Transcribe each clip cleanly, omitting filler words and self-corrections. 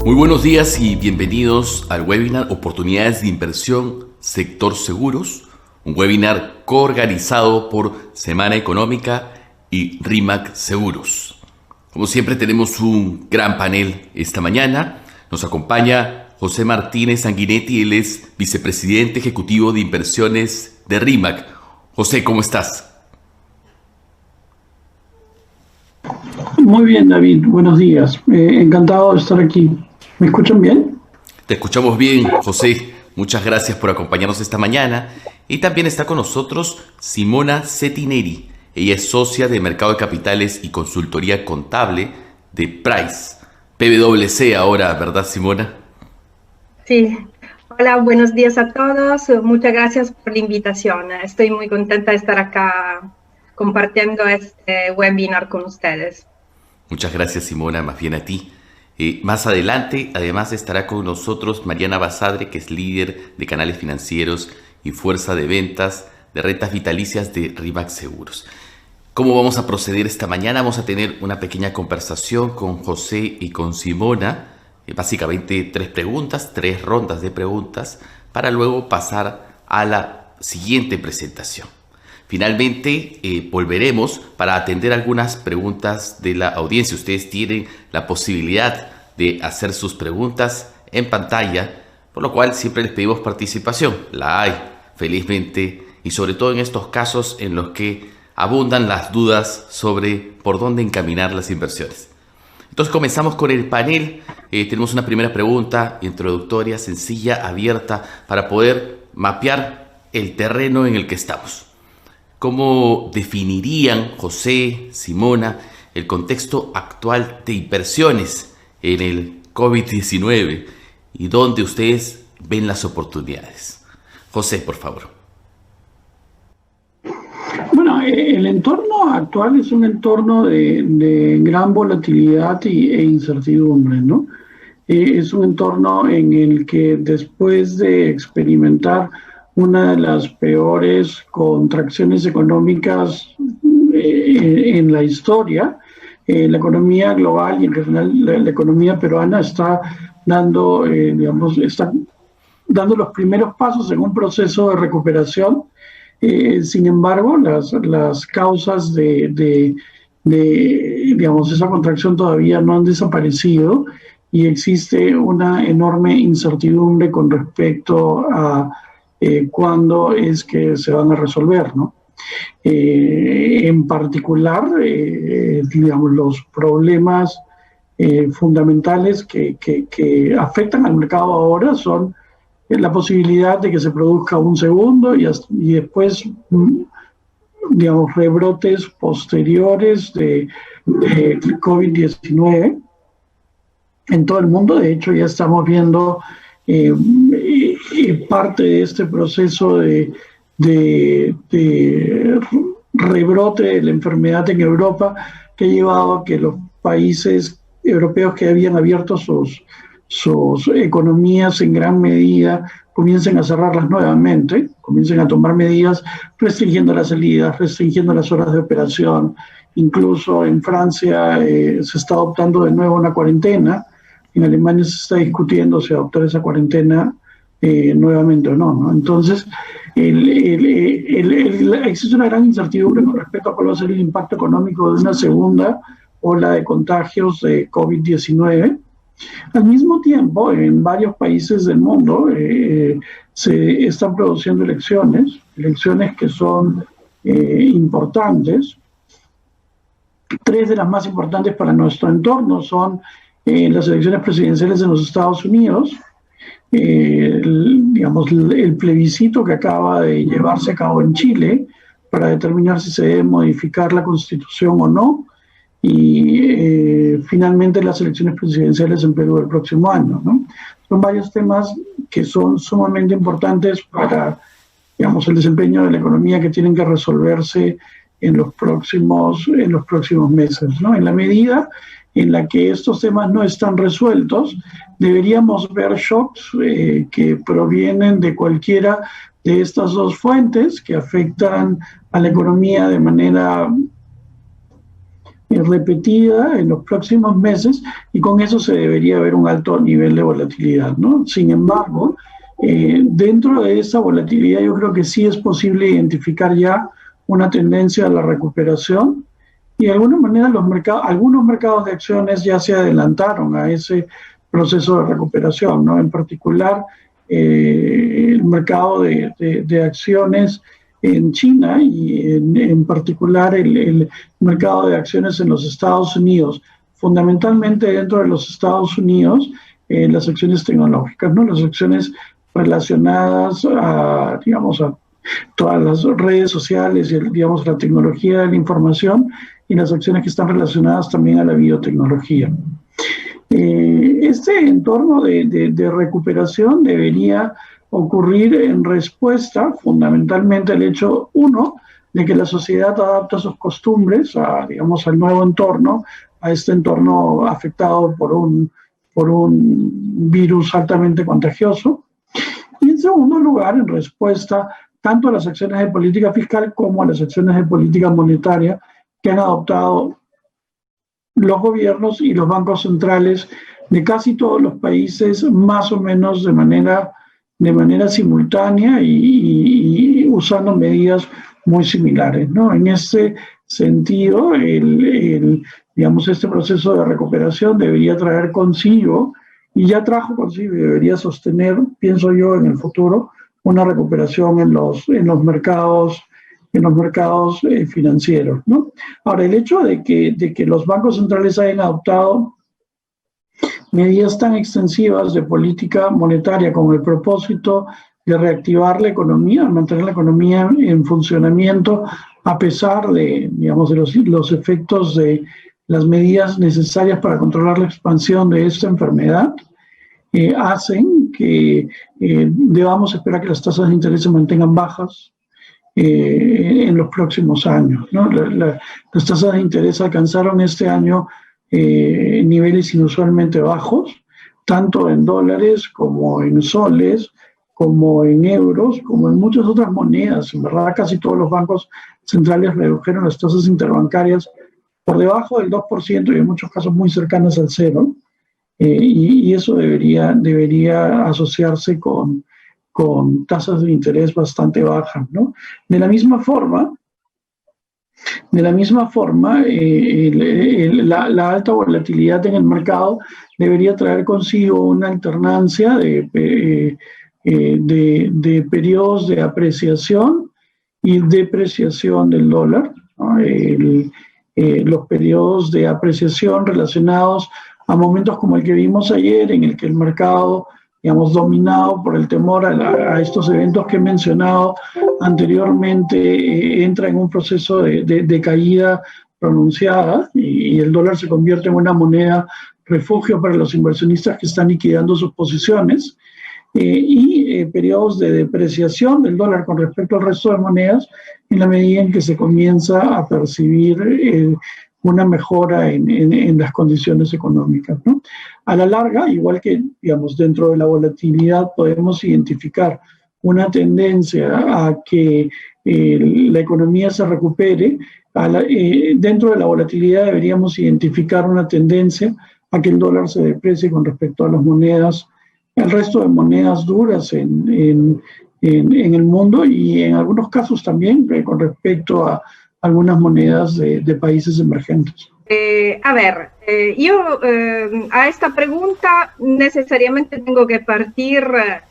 Muy buenos días y bienvenidos al webinar Oportunidades de Inversión Sector Seguros, un webinar coorganizado por Semana Económica y RIMAC Seguros. Como siempre tenemos un gran panel esta mañana. Nos acompaña José Martínez Sanguinetti, él es vicepresidente ejecutivo de inversiones de RIMAC. José, ¿cómo estás? Muy bien, David. Buenos días. Encantado de estar aquí. ¿Me escuchan bien? Te escuchamos bien, José. Muchas gracias por acompañarnos esta mañana. Y también está con nosotros Simona Cetineri. Ella es socia de Mercado de Capitales y Consultoría Contable de Price. PwC ahora, ¿verdad, Simona? Sí. Hola, buenos días a todos. Muchas gracias por la invitación. Estoy muy contenta de estar acá compartiendo este webinar con ustedes. Muchas gracias, Simona, más bien a ti. Más adelante, además, estará con nosotros Mariana Basadre, que es líder de canales financieros y fuerza de ventas de rentas vitalicias de RIMAC Seguros. ¿Cómo vamos a proceder esta mañana? Vamos a tener una pequeña conversación con José y con Simona, básicamente tres rondas de preguntas, para luego pasar a la siguiente presentación. Finalmente, volveremos para atender algunas preguntas de la audiencia. Ustedes tienen la posibilidad de hacer sus preguntas en pantalla, por lo cual siempre les pedimos participación. La hay, felizmente, y sobre todo en estos casos en los que abundan las dudas sobre por dónde encaminar las inversiones. Entonces comenzamos con el panel. Tenemos una primera pregunta introductoria, sencilla, abierta, para poder mapear el terreno en el que estamos. ¿Cómo definirían, José, Simona, el contexto actual de inversiones en el COVID-19 y dónde ustedes ven las oportunidades? José, por favor. Bueno, el entorno actual es un entorno de gran volatilidad e incertidumbre, ¿no? Es un entorno en el que después de experimentar una de las peores contracciones económicas en la historia, la economía global y en general la economía peruana está dando, está dando los primeros pasos en un proceso de recuperación. Sin embargo, las causas de esa contracción todavía no han desaparecido y existe una enorme incertidumbre con respecto a cuándo es que se van a resolver, ¿no? En particular, los problemas fundamentales que afectan al mercado ahora son la posibilidad de que se produzca un segundo y después, rebrotes posteriores de COVID-19 en todo el mundo. De hecho, ya estamos viendo parte de este proceso de rebrote de la enfermedad en Europa, que ha llevado a que los países europeos que habían abierto sus economías en gran medida comiencen a cerrarlas nuevamente, comiencen a tomar medidas restringiendo las salidas, restringiendo las horas de operación. Incluso en Francia se está adoptando de nuevo una cuarentena. En Alemania se está discutiendo si adoptar esa cuarentena nuevamente o no, ¿no? Entonces, existe una gran incertidumbre con respecto a cuál va a ser el impacto económico de una segunda ola de contagios de COVID-19. Al mismo tiempo, en varios países del mundo se están produciendo elecciones que son importantes. Tres de las más importantes para nuestro entorno son las elecciones presidenciales en los Estados Unidos, el plebiscito que acaba de llevarse a cabo en Chile para determinar si se debe modificar la Constitución o no, y finalmente las elecciones presidenciales en Perú el próximo año, ¿no? Son varios temas que son sumamente importantes para, el desempeño de la economía, que tienen que resolverse en los próximos meses, ¿no? En la medida en la que estos temas no están resueltos, deberíamos ver shocks que provienen de cualquiera de estas dos fuentes que afectan a la economía de manera repetida en los próximos meses, y con eso se debería ver un alto nivel de volatilidad, ¿no? Sin embargo, dentro de esa volatilidad yo creo que sí es posible identificar ya una tendencia a la recuperación, y de alguna manera algunos mercados de acciones ya se adelantaron a ese proceso de recuperación, ¿no? En particular, el mercado de acciones en China y en particular el mercado de acciones en los Estados Unidos, fundamentalmente dentro de los Estados Unidos, las acciones tecnológicas, ¿no? Las acciones relacionadas a, digamos, a todas las redes sociales y, digamos, la tecnología de la información, y las acciones que están relacionadas también a la biotecnología. Este entorno de recuperación debería ocurrir en respuesta fundamentalmente al hecho, uno, de que la sociedad adapta sus costumbres a, digamos, al nuevo entorno, a este entorno afectado por un virus altamente contagioso. Y en segundo lugar, en respuesta tanto a las acciones de política fiscal como a las acciones de política monetaria que han adoptado los gobiernos y los bancos centrales de casi todos los países, más o menos de manera simultánea y usando medidas muy similares, ¿no? En ese sentido, digamos, este proceso de recuperación debería traer consigo, y ya trajo consigo y debería sostener, pienso yo, en el futuro, una recuperación en los mercados financieros, ¿no? Ahora, el hecho de que los bancos centrales hayan adoptado medidas tan extensivas de política monetaria con el propósito de reactivar la economía, mantener la economía en funcionamiento a pesar de, digamos, de los efectos de las medidas necesarias para controlar la expansión de esta enfermedad, hacen que debamos esperar que las tasas de interés se mantengan bajas en los próximos años, ¿no? Las tasas de interés alcanzaron este año niveles inusualmente bajos, tanto en dólares como en soles, como en euros, como en muchas otras monedas. En verdad, casi todos los bancos centrales redujeron las tasas interbancarias por debajo del 2% y en muchos casos muy cercanas al cero. Y eso debería asociarse con tasas de interés bastante bajas, ¿no? De la misma forma, la alta volatilidad en el mercado debería traer consigo una alternancia de periodos de apreciación y depreciación del dólar, ¿no? Los periodos de apreciación relacionados a momentos como el que vimos ayer, en el que el mercado, digamos, dominado por el temor a estos eventos que he mencionado anteriormente, entra en un proceso de caída pronunciada, y el dólar se convierte en una moneda refugio para los inversionistas que están liquidando sus posiciones, y periodos de depreciación del dólar con respecto al resto de monedas, en la medida en que se comienza a percibir una mejora en las condiciones económicas, ¿no? A la larga, igual que, digamos, dentro de la volatilidad podemos identificar una tendencia a que la economía se recupere, dentro de la volatilidad deberíamos identificar una tendencia a que el dólar se deprecie con respecto a las monedas, el resto de monedas duras en el mundo, y en algunos casos también con respecto a algunas monedas de países emergentes. Yo a esta pregunta necesariamente tengo que partir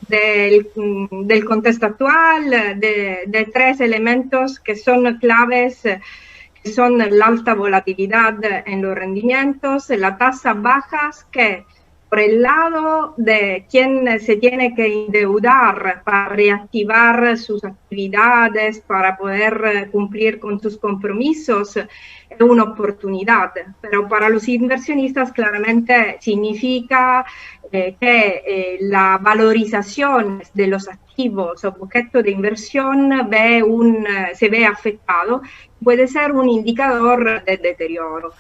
del contexto actual, de tres elementos que son claves, que son la alta volatilidad en los rendimientos, las tasas bajas, que por el lado de quien se tiene que endeudar para reactivar sus actividades, para poder cumplir con sus compromisos, es una oportunidad. Pero para los inversionistas claramente significa que la valorización de los activos objeto de inversión se ve afectado, puede ser un indicador de deterioro.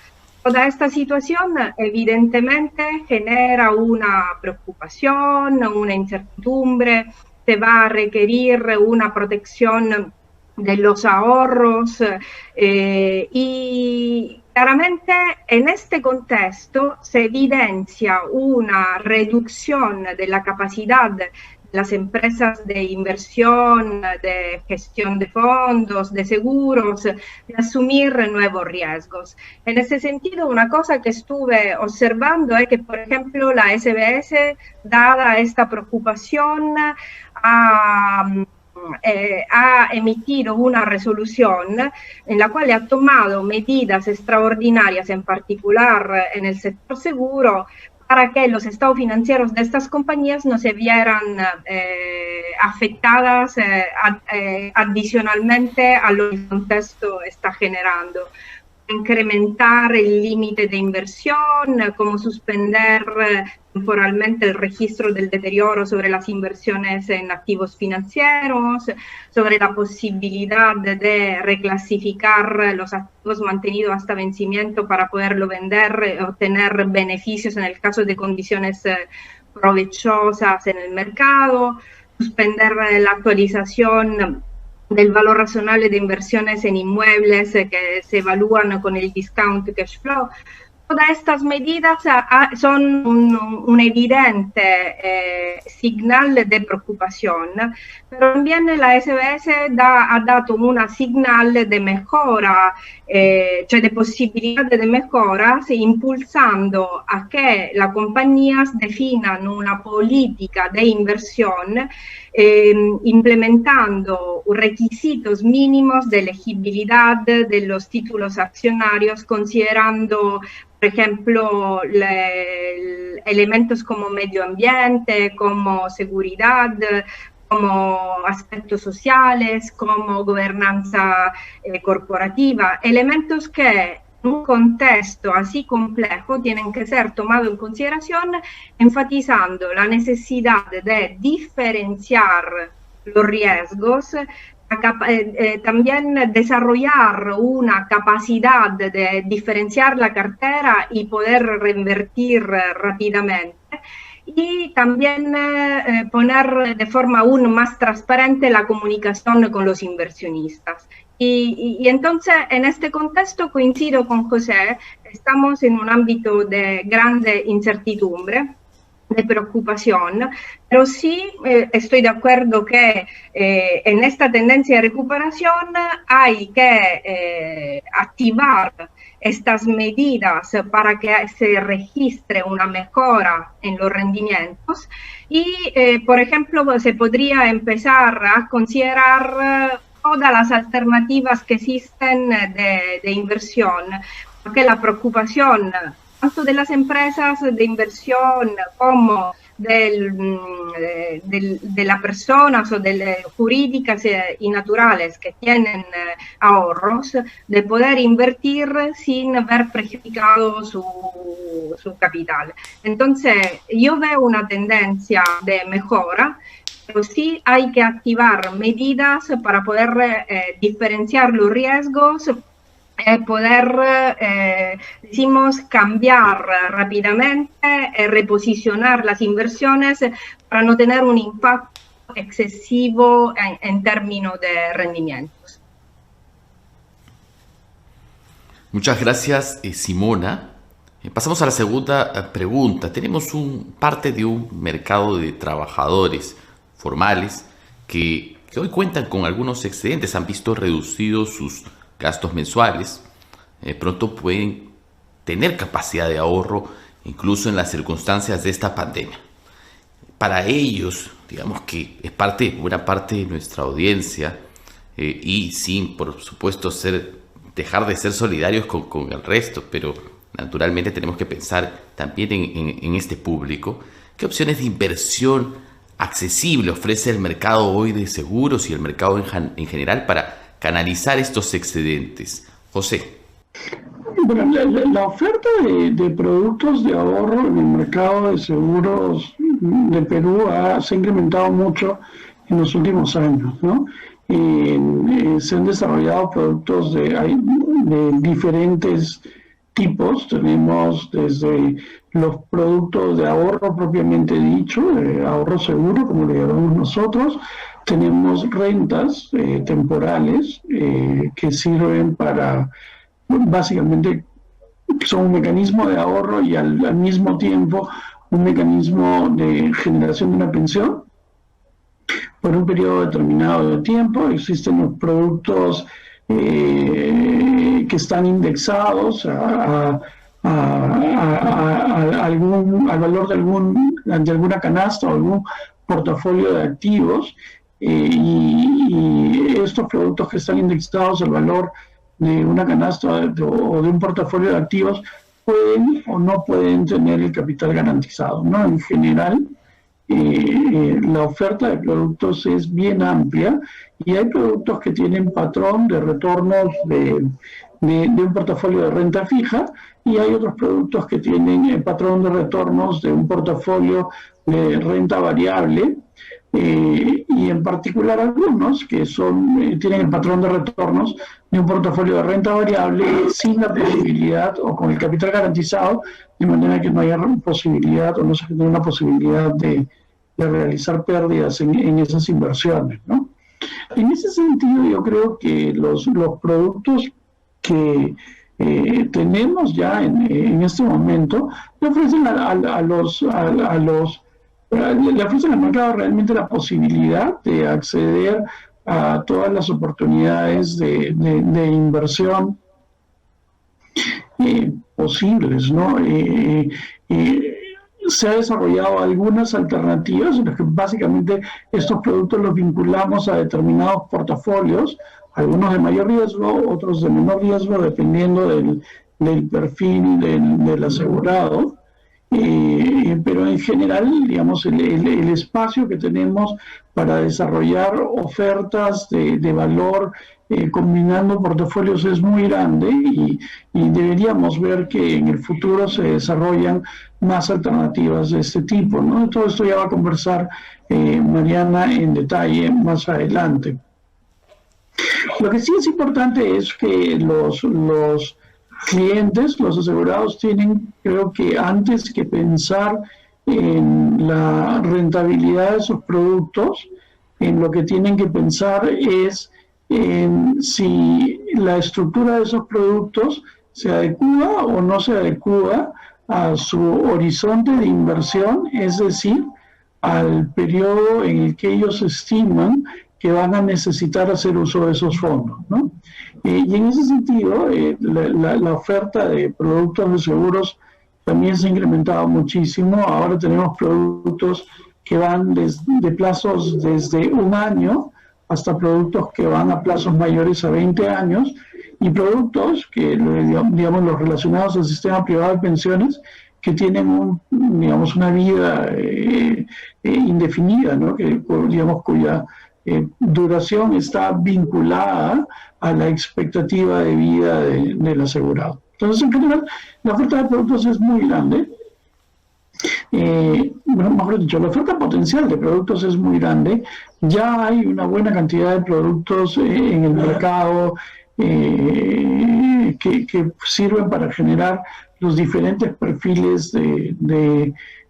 Toda esta situación evidentemente genera una preocupación, una incertidumbre, se va a requerir una protección de los ahorros y claramente en este contexto se evidencia una reducción de la capacidad de las empresas de inversión, de gestión de fondos, de seguros, de asumir nuevos riesgos. En ese sentido, una cosa que estuve observando es que, por ejemplo, la SBS, dada esta preocupación, ha emitido una resolución en la cual ha tomado medidas extraordinarias, en particular en el sector seguro, para que los estados financieros de estas compañías no se vieran afectadas adicionalmente a lo que el contexto está generando. Incrementar el límite de inversión, como suspender temporalmente el registro del deterioro sobre las inversiones en activos financieros, sobre la posibilidad de reclasificar los activos mantenidos hasta vencimiento para poderlo vender, obtener beneficios en el caso de condiciones provechosas en el mercado, suspender la actualización del valor razonable de inversiones en inmuebles que se evalúan con el discount cash flow. Todas estas medidas son un evidente señal de preocupación, pero también la SBS ha dado una señal de mejora, cioè de posibilidad de mejoras, impulsando a que las compañías definan una política de inversión implementando requisitos mínimos de elegibilidad de los títulos accionarios, considerando, por ejemplo, elementos como medio ambiente, como seguridad, como aspectos sociales, como gobernanza corporativa, elementos que en un contexto así complejo tienen que ser tomados en consideración, enfatizando la necesidad de diferenciar los riesgos, también desarrollar una capacidad de diferenciar la cartera y poder reinvertir rápidamente, y también poner de forma aún más transparente la comunicación con los inversionistas. Y entonces, en este contexto, coincido con José, estamos en un ámbito de grande incertidumbre, de preocupación, pero sí estoy de acuerdo que en esta tendencia de recuperación hay que activar estas medidas para que se registre una mejora en los rendimientos y, por ejemplo, se podría empezar a considerar todas las alternativas que existen de inversión, porque la preocupación tanto de las empresas de inversión como de las personas o de las jurídicas y naturales que tienen ahorros, de poder invertir sin ver perjudicado su capital. Entonces, yo veo una tendencia de mejora, pero sí hay que activar medidas para poder diferenciar los riesgos, poder, decimos, cambiar rápidamente, reposicionar las inversiones para no tener un impacto excesivo en términos de rendimientos. Muchas gracias, Simona. Pasamos a la segunda pregunta. Tenemos parte de un mercado de trabajadores formales que hoy cuentan con algunos excedentes, han visto reducidos sus gastos mensuales, pronto pueden tener capacidad de ahorro incluso en las circunstancias de esta pandemia. Para ellos, digamos que es buena parte de nuestra audiencia y sin, por supuesto, dejar de ser solidarios con el resto, pero naturalmente tenemos que pensar también en este público. ¿Qué opciones de inversión accesible ofrece el mercado hoy de seguros y el mercado en general para canalizar estos excedentes? José. Bueno, la oferta de productos de ahorro en el mercado de seguros de Perú se ha incrementado mucho en los últimos años, ¿no? Se han desarrollado productos de diferentes tipos. Tenemos desde los productos de ahorro propiamente dicho, ahorro seguro, como le llamamos nosotros, tenemos rentas temporales que sirven para, básicamente, son un mecanismo de ahorro y al mismo tiempo un mecanismo de generación de una pensión por un periodo determinado de tiempo. Existen los productos que están indexados al valor de alguna canasta o algún portafolio de activos, y estos productos que están indexados al valor de una canasta o de un portafolio de activos pueden o no pueden tener el capital garantizado, ¿no? En general, la oferta de productos es bien amplia y hay productos que tienen patrón de retornos de un portafolio de renta fija, y hay otros productos que tienen el patrón de retornos de un portafolio de renta variable, y en particular algunos que tienen el patrón de retornos de un portafolio de renta variable sin la posibilidad o con el capital garantizado, de manera que no haya posibilidad o no se tenga una posibilidad de realizar pérdidas en esas inversiones, ¿no? En ese sentido, yo creo que los productos que tenemos ya en este momento le ofrecen le ofrecen al mercado realmente la posibilidad de acceder a todas las oportunidades de inversión posibles, ¿no? Se ha desarrollado algunas alternativas en las que básicamente estos productos los vinculamos a determinados portafolios, algunos de mayor riesgo, otros de menor riesgo, dependiendo del perfil del asegurado. Pero en general, digamos, el espacio que tenemos para desarrollar ofertas de valor combinando portafolios es muy grande, y deberíamos ver que en el futuro se desarrollan más alternativas de este tipo, ¿no? Todo esto ya va a conversar Mariana en detalle más adelante. Lo que sí es importante es que los clientes, los asegurados, tienen, creo que antes que pensar en la rentabilidad de sus productos, en lo que tienen que pensar es en si la estructura de esos productos se adecua o no se adecua a su horizonte de inversión, es decir, al periodo en el que ellos estiman que van a necesitar hacer uso de esos fondos, ¿no? Y en ese sentido, la oferta de productos de seguros también se ha incrementado muchísimo. Ahora tenemos productos que van de plazos desde 1 año hasta productos que van a plazos mayores a 20 años, y productos que, digamos, los relacionados al sistema privado de pensiones, que tienen una vida indefinida, ¿no? Cuya duración está vinculada a la expectativa de vida del asegurado. Entonces, en general, la oferta de productos es muy grande. Mejor dicho, la oferta potencial de productos es muy grande. Ya hay una buena cantidad de productos en el mercado que sirven para generar los diferentes perfiles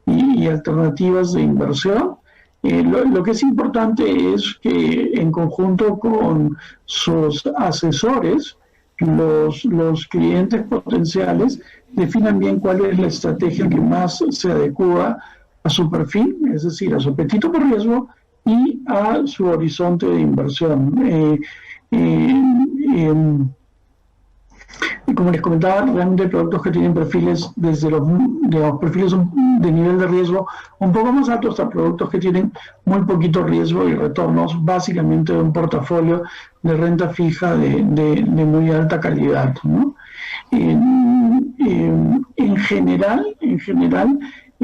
y alternativas de inversión. Lo que es importante es que, en conjunto con sus asesores, los clientes potenciales definan bien cuál es la estrategia que más se adecua a su perfil, es decir, a su apetito por riesgo y a su horizonte de inversión. Como les comentaba, realmente hay productos que tienen perfiles desde los perfiles de nivel de riesgo un poco más altos hasta productos que tienen muy poquito riesgo y retornos básicamente de un portafolio de renta fija de muy alta calidad, ¿no? En general,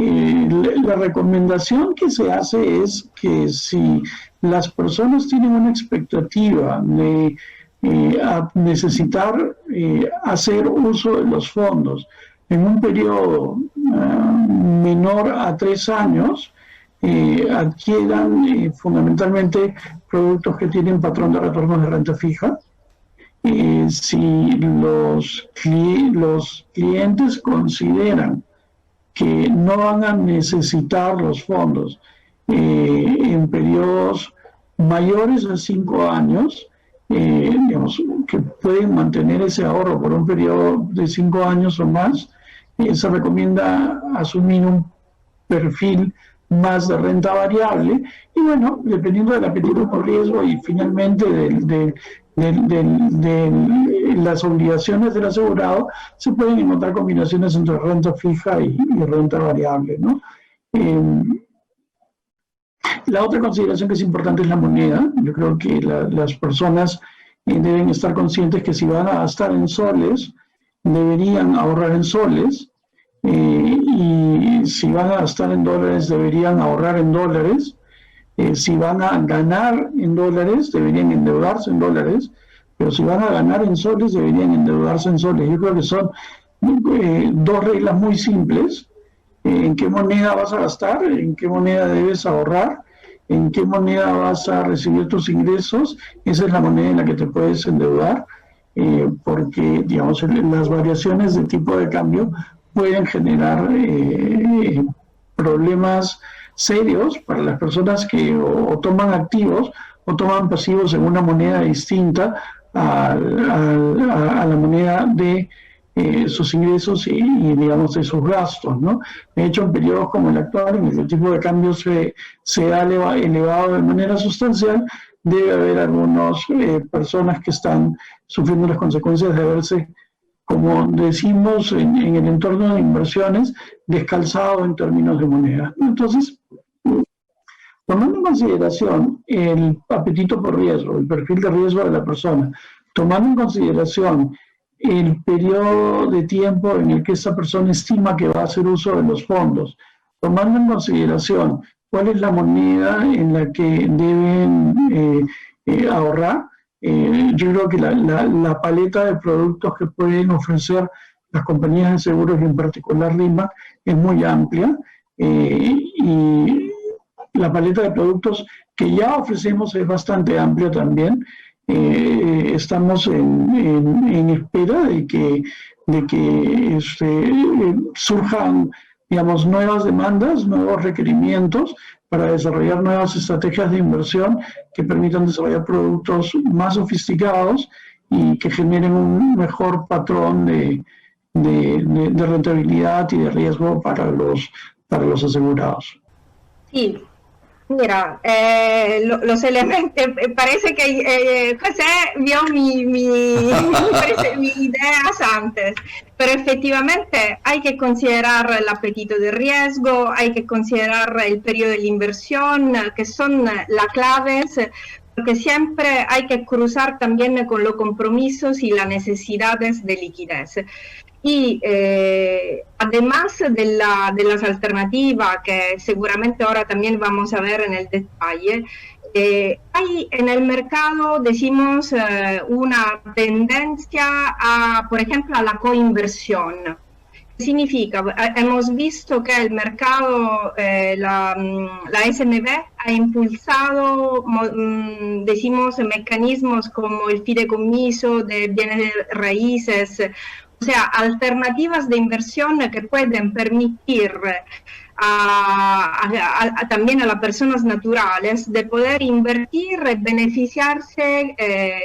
la recomendación que se hace es que si las personas tienen una expectativa de a necesitar hacer uso de los fondos en un periodo menor a 3 años, adquieran fundamentalmente productos que tienen patrón de retornos de renta fija. Si los clientes consideran que no van a necesitar los fondos en periodos mayores a 5 años, digamos, que pueden mantener ese ahorro por un periodo de 5 años o más, se recomienda asumir un perfil más de renta variable y bueno, dependiendo del apetito por riesgo y finalmente de las obligaciones del asegurado, se pueden encontrar combinaciones entre renta fija y renta variable, ¿no? La otra consideración que es importante es la moneda. Yo creo que las personas deben estar conscientes que si van a gastar en soles, deberían ahorrar en soles, y si van a gastar en dólares, deberían ahorrar en dólares. Si van a ganar en dólares, deberían endeudarse en dólares, pero si van a ganar en soles, deberían endeudarse en soles. Yo creo que son dos reglas muy simples. ¿En qué moneda vas a gastar? ¿En qué moneda debes ahorrar? ¿En qué moneda vas a recibir tus ingresos? Esa es la moneda en la que te puedes endeudar, porque, digamos, las variaciones de tipo de cambio pueden generar problemas serios para las personas que o toman activos o toman pasivos en una moneda distinta a la moneda de sus ingresos y, digamos, de sus gastos, ¿no? De hecho, en periodos como el actual, en el que el tipo de cambio se ha elevado de manera sustancial, debe haber algunas personas que están sufriendo las consecuencias de haberse, como decimos en el entorno de inversiones, descalzado en términos de moneda. Entonces, tomando en consideración el apetito por riesgo, el perfil de riesgo de la persona, tomando en consideración el periodo de tiempo en el que esa persona estima que va a hacer uso de los fondos, tomando en consideración cuál es la moneda en la que deben ahorrar, yo creo que la paleta de productos que pueden ofrecer las compañías de seguros y en particular RIMAC es muy amplia, y la paleta de productos que ya ofrecemos es bastante amplia también. Estamos en espera de que surjan, digamos, nuevas demandas, nuevos requerimientos para desarrollar nuevas estrategias de inversión que permitan desarrollar productos más sofisticados y que generen un mejor patrón de rentabilidad y de riesgo para los asegurados. Sí. Mira, los elementos, parece que José vio mis ideas antes, pero efectivamente hay que considerar el apetito de riesgo, hay que considerar el periodo de la inversión, que son las claves, porque siempre hay que cruzar también con los compromisos y las necesidades de liquidez. Y además de las alternativas que seguramente ahora también vamos a ver en el detalle, hay en el mercado, decimos, una tendencia por ejemplo, a la coinversión. ¿Qué significa? Hemos visto que el mercado, la SMB ha impulsado, decimos, mecanismos como el fideicomiso de bienes raíces, o sea, alternativas de inversión que pueden permitir también a las personas naturales de poder invertir y beneficiarse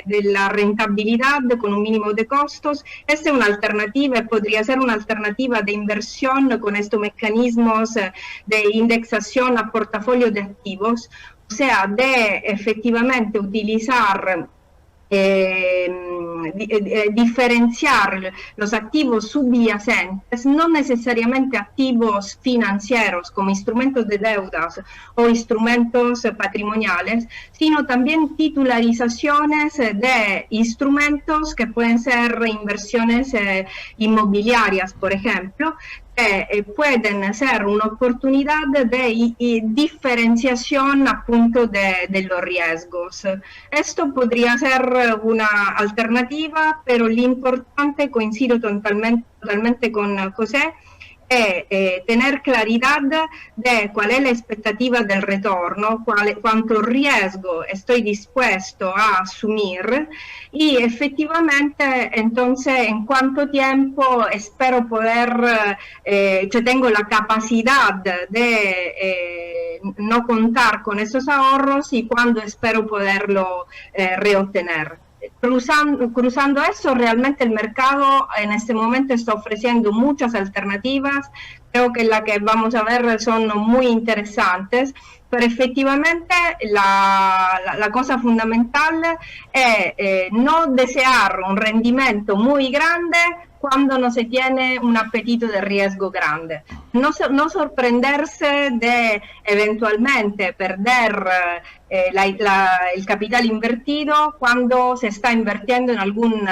de la rentabilidad con un mínimo de costos. Esta es una alternativa, podría ser una alternativa de inversión con estos mecanismos de indexación a portafolio de activos, o sea, de efectivamente utilizar diferenciar los activos subyacentes, no necesariamente activos financieros como instrumentos de deudas o instrumentos patrimoniales, sino también titularizaciones de instrumentos que pueden ser inversiones inmobiliarias, por ejemplo, pueden ser una oportunidad de diferenciación appunto de los riesgos. Esto podría ser una alternativa, pero lo importante, coincido totalmente con José, tener claridad de cuál es la expectativa del retorno, cuánto riesgo estoy dispuesto a asumir y efectivamente entonces en cuánto tiempo espero poder, tengo la capacidad de no contar con esos ahorros y cuándo espero poderlo reobtener. Cruzando eso, realmente el mercado en este momento está ofreciendo muchas alternativas. Creo que las que vamos a ver son muy interesantes, pero efectivamente la cosa fundamental es no desear un rendimiento muy grande cuando no se tiene un apetito de riesgo grande. No sorprenderse de eventualmente perder el capital invertido cuando se está invirtiendo en algún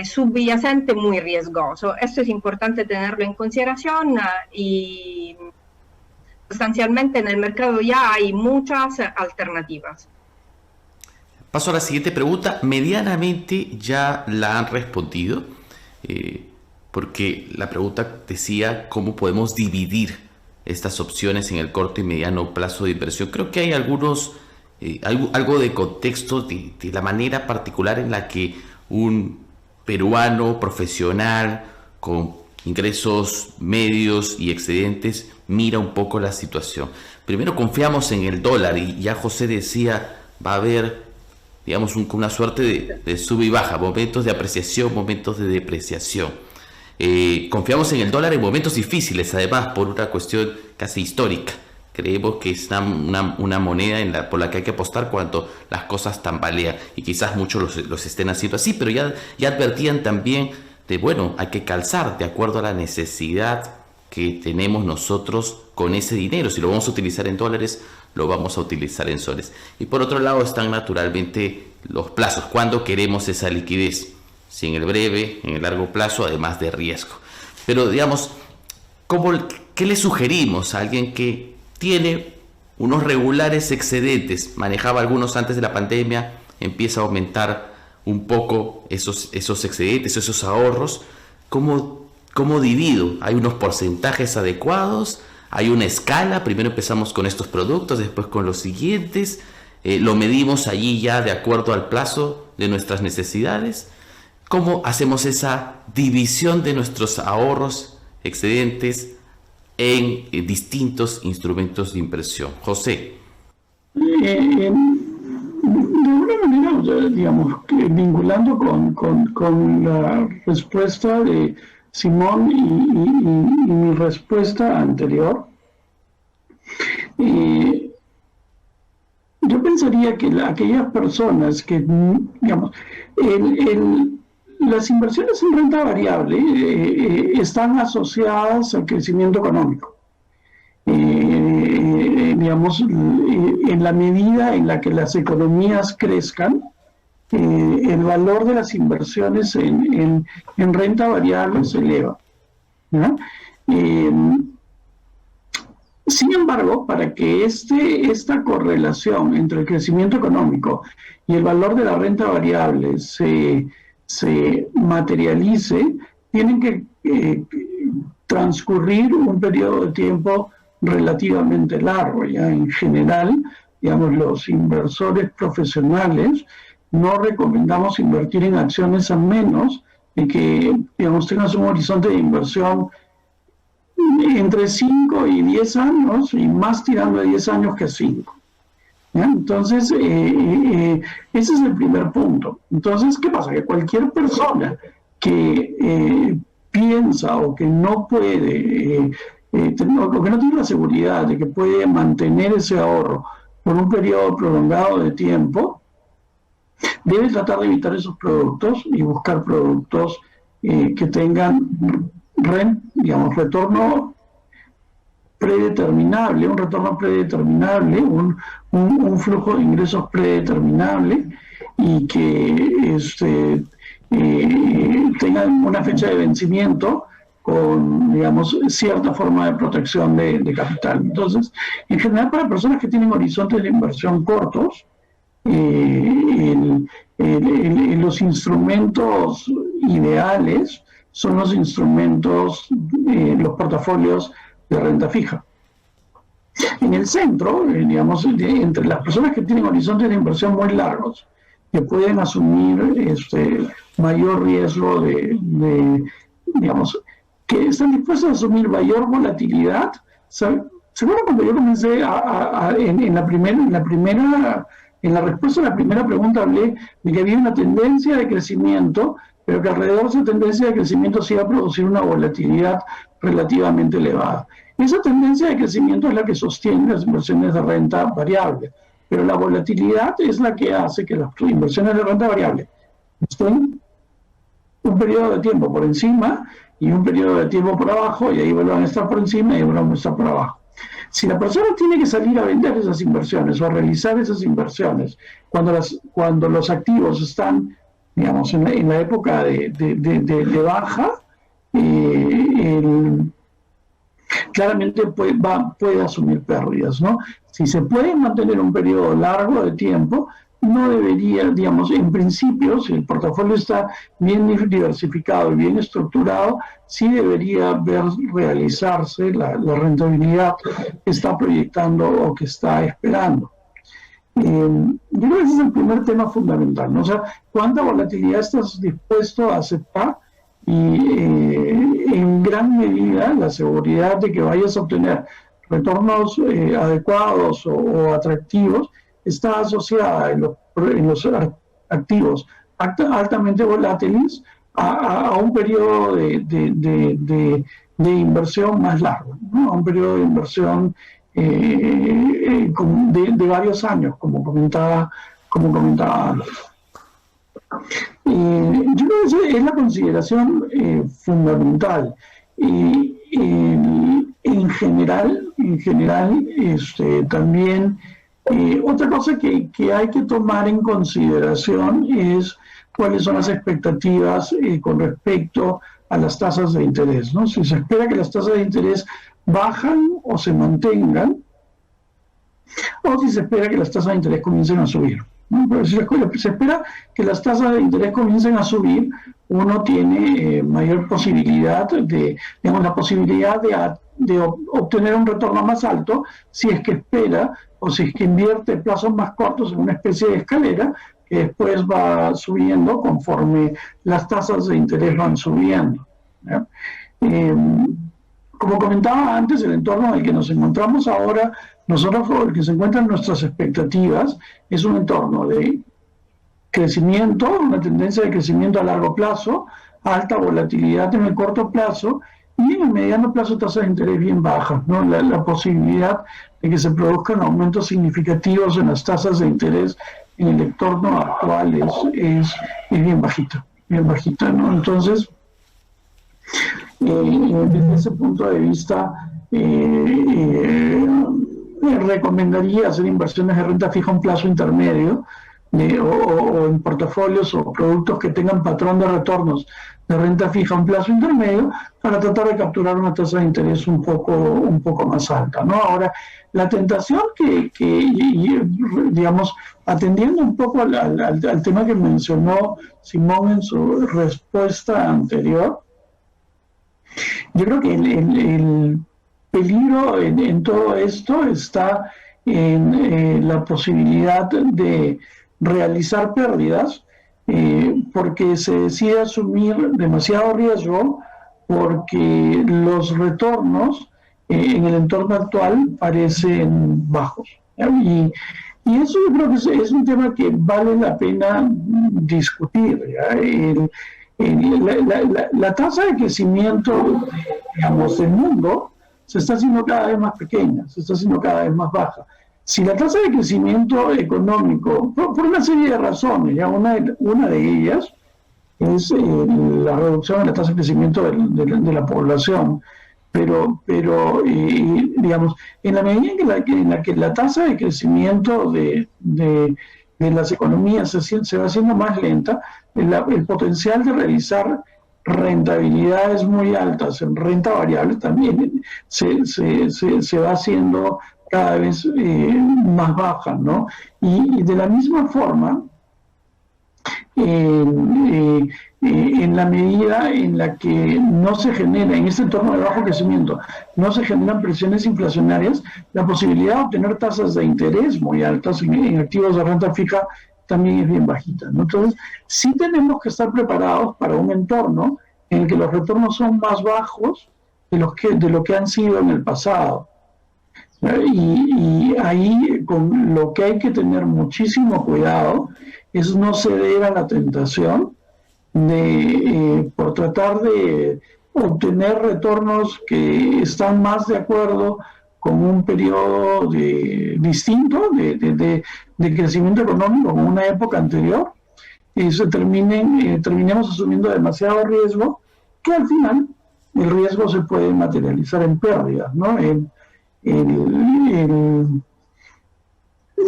subyacente muy riesgoso. Esto es importante tenerlo en consideración y sustancialmente en el mercado ya hay muchas alternativas. Paso a la siguiente pregunta. Medianamente ya la han respondido, porque la pregunta decía cómo podemos dividir estas opciones en el corto y mediano plazo de inversión. Creo que hay algo de contexto de la manera particular en la que un peruano profesional con ingresos medios y excedentes mira un poco la situación. Primero, confiamos en el dólar y ya José decía, va a haber, digamos, una suerte de sub y baja, momentos de apreciación, momentos de depreciación. Confiamos en el dólar en momentos difíciles, además, por una cuestión casi histórica. Creemos que es una moneda por la que hay que apostar cuando las cosas tambalean, y quizás muchos los estén haciendo así, pero ya advertían también de, bueno, hay que calzar de acuerdo a la necesidad que tenemos nosotros con ese dinero. Si lo vamos a utilizar en dólares, lo vamos a utilizar en soles. Y por otro lado están naturalmente los plazos. ¿Cuándo queremos esa liquidez? Si en el breve, en el largo plazo, además de riesgo. Pero digamos, ¿qué le sugerimos a alguien que tiene unos regulares excedentes? Manejaba algunos antes de la pandemia, empieza a aumentar un poco esos excedentes, esos ahorros. ¿Cómo divido? ¿Hay unos porcentajes adecuados? ¿Hay una escala? Primero empezamos con estos productos, después con los siguientes. ¿Lo medimos allí ya de acuerdo al plazo de nuestras necesidades? ¿Cómo hacemos esa división de nuestros ahorros excedentes en distintos instrumentos de inversión? José. De alguna manera, digamos, vinculando con la respuesta de Simón y mi respuesta anterior, yo pensaría que aquellas personas que, digamos, las inversiones en renta variable están asociadas al crecimiento económico. Digamos, en la medida en la que las economías crezcan, el valor de las inversiones en renta variable se eleva, ¿no? Sin embargo, para que esta correlación entre el crecimiento económico y el valor de la renta variable se materialice, tienen que transcurrir un periodo de tiempo relativamente largo. Ya en general, digamos, los inversores profesionales no recomendamos invertir en acciones a menos de que, digamos, tengas un horizonte de inversión entre 5 y 10 años, y más tirando de 10 años que 5. ¿Ya? Entonces, ese es el primer punto. Entonces, ¿qué pasa? Que cualquier persona que piensa o que no puede, o que no tiene la seguridad de que puede mantener ese ahorro por un periodo prolongado de tiempo, debe tratar de evitar esos productos y buscar productos que tengan retorno predeterminable, un flujo de ingresos predeterminable, y que tengan una fecha de vencimiento con, digamos, cierta forma de protección de capital. Entonces, en general, para personas que tienen horizontes de inversión cortos, los instrumentos ideales son los instrumentos, los portafolios de renta fija. En el centro, digamos, entre las personas que tienen horizontes de inversión muy largos, que pueden asumir mayor riesgo digamos, que están dispuestos a asumir mayor volatilidad, ¿Se acuerdan cuando yo comencé en la respuesta a la primera pregunta hablé de que había una tendencia de crecimiento, pero que alrededor de esa tendencia de crecimiento se iba a producir una volatilidad relativamente elevada? Esa tendencia de crecimiento es la que sostiene las inversiones de renta variable, pero la volatilidad es la que hace que las inversiones de renta variable estén un periodo de tiempo por encima y un periodo de tiempo por abajo, y ahí vuelvan a estar por encima y vuelvan a estar por abajo. Si la persona tiene que salir a vender esas inversiones o a realizar esas inversiones cuando los activos están, digamos, en la época de baja, claramente puede asumir pérdidas, ¿no? Si se puede mantener un periodo largo de tiempo, no debería, digamos, en principio, si el portafolio está bien diversificado y bien estructurado, sí debería realizarse la rentabilidad que está proyectando o que está esperando. Yo creo que ese es el primer tema fundamental, ¿no? O sea, ¿cuánta volatilidad estás dispuesto a aceptar? Y en gran medida la seguridad de que vayas a obtener retornos adecuados o atractivos está asociada en los activos altamente volátiles a un periodo de inversión más largo, ¿no? A un periodo de inversión de varios años, como comentaba antes. Yo creo que esa es la consideración fundamental. En general, también otra cosa que hay que tomar en consideración es cuáles son las expectativas con respecto a las tasas de interés, ¿no? Si se espera que las tasas de interés bajan o se mantengan, o si se espera que las tasas de interés comiencen a subir, ¿no? Pero si se espera que las tasas de interés comiencen a subir, uno tiene mayor posibilidad la posibilidad de obtener un retorno más alto si es que espera o si es que invierte plazos más cortos en una especie de escalera que después va subiendo conforme las tasas de interés van subiendo, ¿ya? Como comentaba antes, el entorno en el que nos encontramos ahora, el que se encuentran nuestras expectativas, es un entorno de crecimiento, una tendencia de crecimiento a largo plazo, alta volatilidad en el corto plazo, y en el mediano plazo tasas de interés bien bajas, ¿no? La posibilidad de que se produzcan aumentos significativos en las tasas de interés en el entorno actual es bien bajita, ¿no? Entonces, desde ese punto de vista, recomendaría hacer inversiones de renta fija a un plazo intermedio, o en portafolios o productos que tengan patrón de retornos de renta fija a un plazo intermedio, para tratar de capturar una tasa de interés un poco más alta, ¿no? Ahora, la tentación digamos, atendiendo un poco al tema que mencionó Simón en su respuesta anterior, yo creo que el peligro en todo esto está en la posibilidad de realizar pérdidas porque se decide asumir demasiado riesgo, porque los retornos en el entorno actual parecen bajos, ¿ya? Y eso yo creo que es un tema que vale la pena discutir, ¿ya? La tasa de crecimiento, digamos, del mundo se está haciendo cada vez más pequeña, se está haciendo cada vez más baja. Si la tasa de crecimiento económico, por una serie de razones, ya una de ellas es la reducción de la tasa de crecimiento de la población, pero digamos, en la medida en la que la tasa de crecimiento de las economías se va haciendo más lenta, el potencial de realizar rentabilidades muy altas en renta variable también se va haciendo cada vez más baja, ¿no? Y de la misma forma, en la medida en la que no se genera, en este entorno de bajo crecimiento, no se generan presiones inflacionarias, la posibilidad de obtener tasas de interés muy altas en activos de renta fija también es bien bajita, ¿no? Entonces, sí tenemos que estar preparados para un entorno en el que los retornos son más bajos de lo que han sido en el pasado. Y ahí con lo que hay que tener muchísimo cuidado es no ceder a la tentación de por tratar de obtener retornos que están más de acuerdo con un periodo distinto de crecimiento económico, con una época anterior, y terminemos asumiendo demasiado riesgo, que al final el riesgo se puede materializar en pérdidas, ¿no?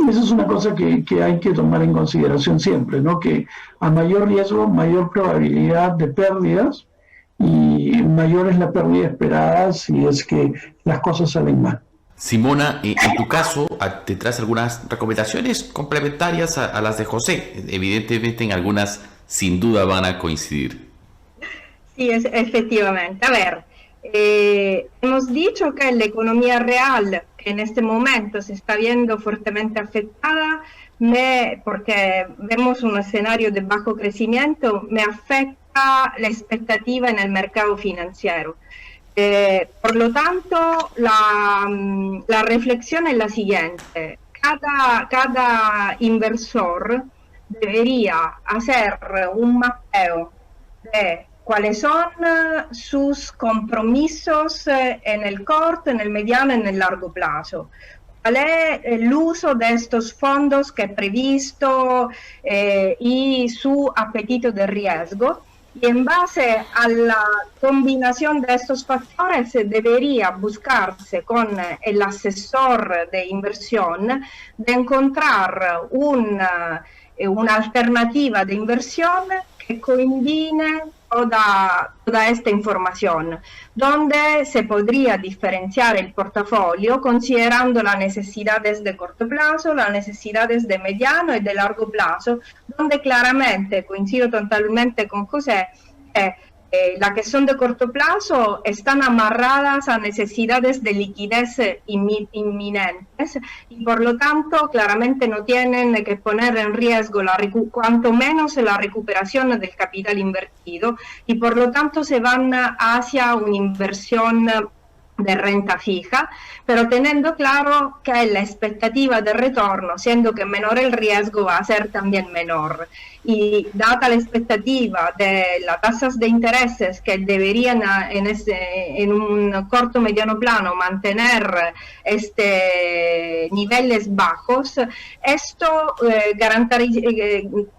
Esa es una cosa que hay que tomar en consideración siempre, ¿no? Que a mayor riesgo, mayor probabilidad de pérdidas, y mayor es la pérdida esperada si es que las cosas salen mal. Simona, en tu caso, te traes algunas recomendaciones complementarias a las de José. Evidentemente, en algunas sin duda van a coincidir. Sí, efectivamente. A ver, hemos dicho que la economía real, que en este momento se está viendo fuertemente afectada, porque vemos un escenario de bajo crecimiento, me afecta la expectativa en el mercado financiero. Por lo tanto, la reflexión es la siguiente. Cada inversor debería hacer un mapeo de cuáles son sus compromisos en el corto, en el mediano y en el largo plazo. ¿Cuál es el uso de estos fondos que es previsto y su apetito de riesgo? Y en base a la combinación de estos factores debería buscarse con el asesor de inversión de encontrar una alternativa de inversión que combine toda esta información, donde se podría diferenciar el portafolio considerando las necesidades de corto plazo, las necesidades de mediano y de largo plazo, donde claramente, coincido totalmente con José, las que son de corto plazo están amarradas a necesidades de liquidez inminentes y por lo tanto claramente no tienen que poner en riesgo cuanto menos la recuperación del capital invertido y por lo tanto se van hacia una inversión de renta fija, pero teniendo claro que la expectativa de retorno, siendo que menor el riesgo, va a ser también menor. Y dada la expectativa de las tasas de intereses que deberían en un corto mediano plano mantener niveles bajos, esto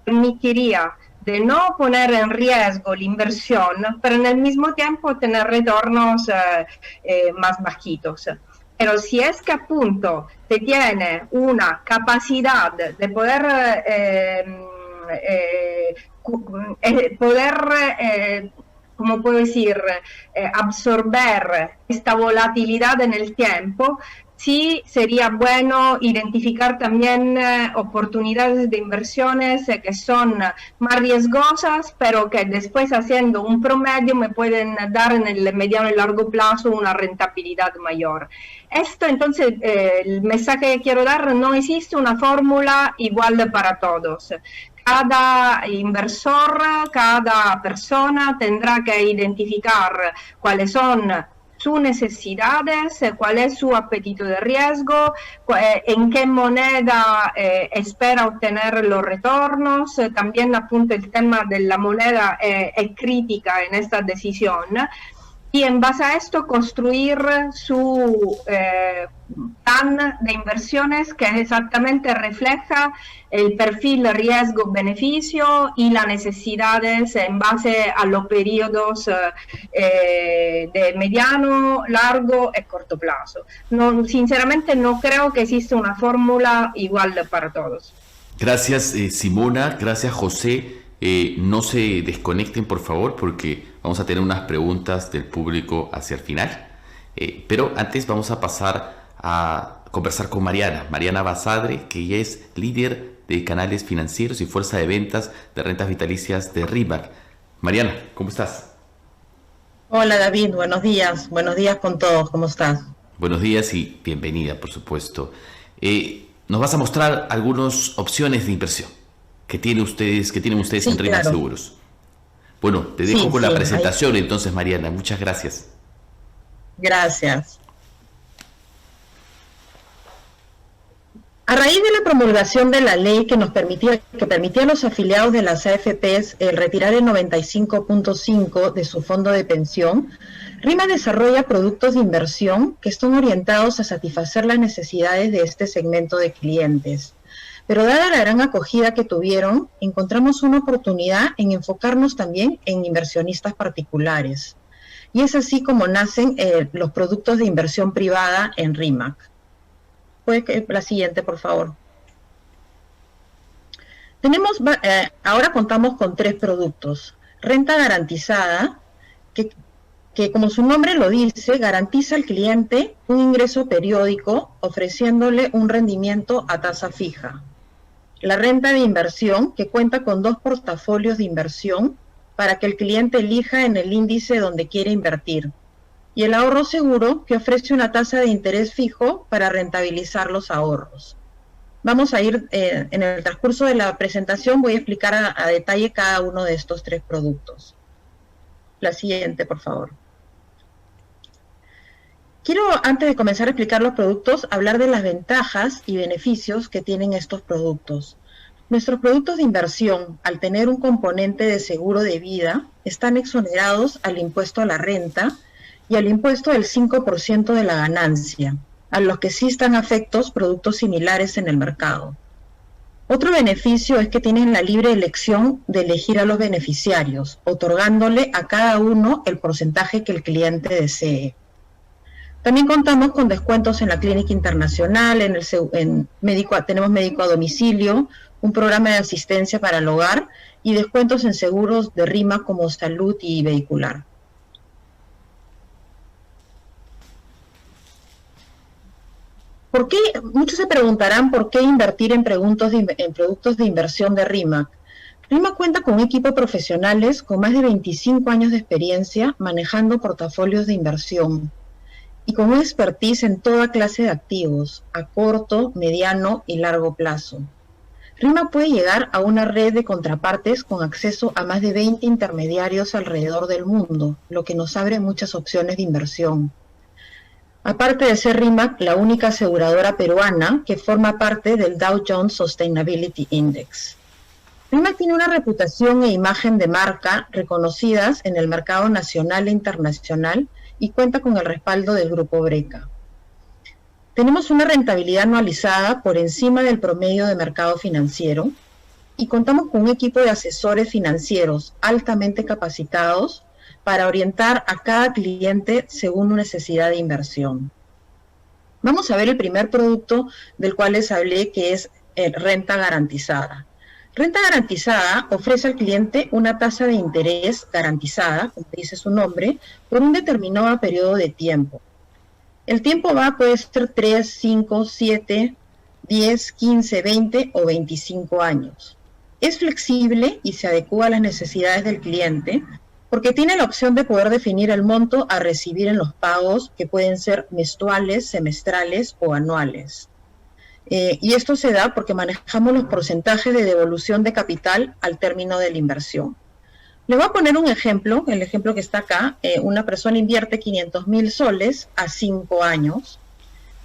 permitiría de no poner en riesgo la inversión, pero en el mismo tiempo tener retornos más bajitos. Pero si es que appunto se tiene una capacidad de ¿cómo puedo decir?, absorber esta volatilidad en el tiempo, sí sería bueno identificar también oportunidades de inversiones que son más riesgosas, pero que después haciendo un promedio me pueden dar en el mediano y largo plazo una rentabilidad mayor. Esto entonces, el mensaje que quiero dar, no existe una fórmula igual para todos. Cada inversor, cada persona tendrá que identificar cuáles son sus necesidades, cuál es su apetito de riesgo, en qué moneda espera obtener los retornos. También appunto el tema de la moneda es crítica en esta decisión. Y en base a esto construir su plan de inversiones que exactamente refleja el perfil riesgo-beneficio y las necesidades en base a los periodos de mediano, largo y corto plazo. No, sinceramente no creo que exista una fórmula igual para todos. Gracias Simona, gracias José. No se desconecten por favor porque vamos a tener unas preguntas del público hacia el final. Pero antes vamos a pasar a conversar con Mariana Basadre, que ella es líder de canales financieros y fuerza de ventas de rentas vitalicias de RIMAC. Mariana, ¿cómo estás? Hola David, buenos días con todos, ¿cómo estás? Buenos días y bienvenida, por supuesto. Nos vas a mostrar algunas opciones de inversión que tienen ustedes sí, en RIMAC Seguros. Bueno, te dejo con la presentación entonces, Mariana. Muchas gracias. Gracias. A raíz de la promulgación de la ley que permitía a los afiliados de las AFPs retirar el 95.5 de su fondo de pensión, RIMAC desarrolla productos de inversión que están orientados a satisfacer las necesidades de este segmento de clientes. Pero dada la gran acogida que tuvieron, encontramos una oportunidad en enfocarnos también en inversionistas particulares. Y es así como nacen los productos de inversión privada en RIMAC. Puede la siguiente, por favor. Ahora contamos con 3 productos. Renta garantizada, que como su nombre lo dice, garantiza al cliente un ingreso periódico ofreciéndole un rendimiento a tasa fija. La renta de inversión, que cuenta con 2 portafolios de inversión para que el cliente elija en el índice donde quiere invertir. Y el ahorro seguro, que ofrece una tasa de interés fijo para rentabilizar los ahorros. Vamos a ir, en el transcurso de la presentación, voy a explicar a detalle cada uno de estos 3 productos. La siguiente, por favor. Quiero, antes de comenzar a explicar los productos, hablar de las ventajas y beneficios que tienen estos productos. Nuestros productos de inversión, al tener un componente de seguro de vida, están exonerados al impuesto a la renta y al impuesto del 5% de la ganancia, a los que sí están afectos productos similares en el mercado. Otro beneficio es que tienen la libre elección de elegir a los beneficiarios, otorgándole a cada uno el porcentaje que el cliente desee. También contamos con descuentos en la clínica internacional, tenemos médico a domicilio, un programa de asistencia para el hogar y descuentos en seguros de RIMAC como salud y vehicular. Muchos se preguntarán por qué invertir en productos de inversión de RIMAC. RIMAC cuenta con un equipo de profesionales con más de 25 años de experiencia manejando portafolios de inversión y con una expertise en toda clase de activos, a corto, mediano y largo plazo. RIMAC puede llegar a una red de contrapartes con acceso a más de 20 intermediarios alrededor del mundo, lo que nos abre muchas opciones de inversión. Aparte de ser RIMAC la única aseguradora peruana que forma parte del Dow Jones Sustainability Index. RIMAC tiene una reputación e imagen de marca reconocidas en el mercado nacional e internacional y cuenta con el respaldo del Grupo Breca. Tenemos una rentabilidad anualizada por encima del promedio de mercado financiero y contamos con un equipo de asesores financieros altamente capacitados para orientar a cada cliente según su necesidad de inversión. Vamos a ver el primer producto del cual les hablé, que es renta garantizada. Renta garantizada ofrece al cliente una tasa de interés garantizada, como dice su nombre, por un determinado periodo de tiempo. El tiempo puede ser 3, 5, 7, 10, 15, 20 o 25 años. Es flexible y se adecua a las necesidades del cliente, porque tiene la opción de poder definir el monto a recibir en los pagos, que pueden ser mensuales, semestrales o anuales. Y esto se da porque manejamos los porcentajes de devolución de capital al término de la inversión. Le voy a poner un ejemplo, el ejemplo que está acá. Una persona invierte 500.000 soles a 5 años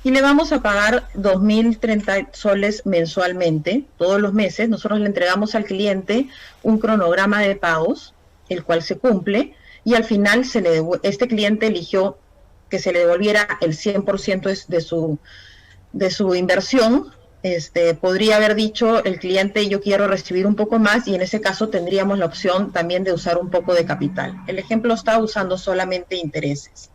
y le vamos a pagar 2.030 soles mensualmente, todos los meses. Nosotros le entregamos al cliente un cronograma de pagos, el cual se cumple, y al final este cliente eligió que se le devolviera el 100% de su inversión. Podría haber dicho el cliente: yo quiero recibir un poco más, y en ese caso tendríamos la opción también de usar un poco de capital. El ejemplo está usando solamente intereses.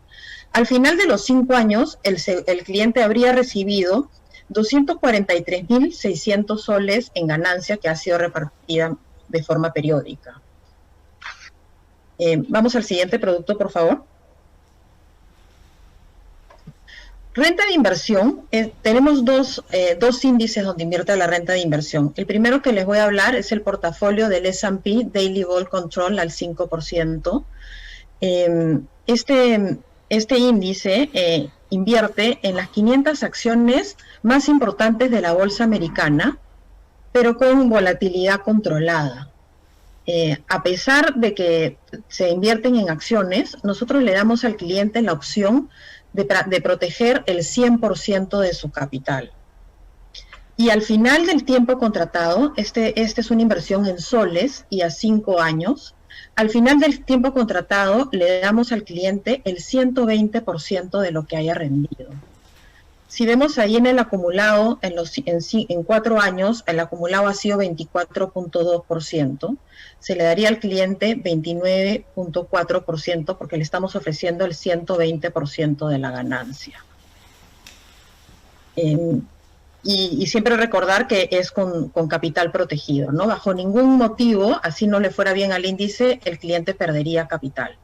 Al final de los 5 años, el cliente habría recibido 243.600 soles en ganancia, que ha sido repartida de forma periódica. Vamos al siguiente producto, por favor. Renta de inversión. Tenemos dos índices donde invierte la renta de inversión. El primero que les voy a hablar es el portafolio del S&P Daily Vol Control al 5%. Este índice invierte en las 500 acciones más importantes de la bolsa americana, pero con volatilidad controlada. A pesar de que se invierten en acciones, nosotros le damos al cliente la opción de proteger el 100% de su capital. Y al final del tiempo contratado, este es una inversión en soles y a 5 años, al final del tiempo contratado le damos al cliente el 120% de lo que haya rendido. Si vemos ahí en el acumulado, en 4 años, el acumulado ha sido 24.2%, se le daría al cliente 29.4% porque le estamos ofreciendo el 120% de la ganancia. Y siempre recordar que es con capital protegido, ¿no? Bajo ningún motivo, así no le fuera bien al índice, el cliente perdería capital.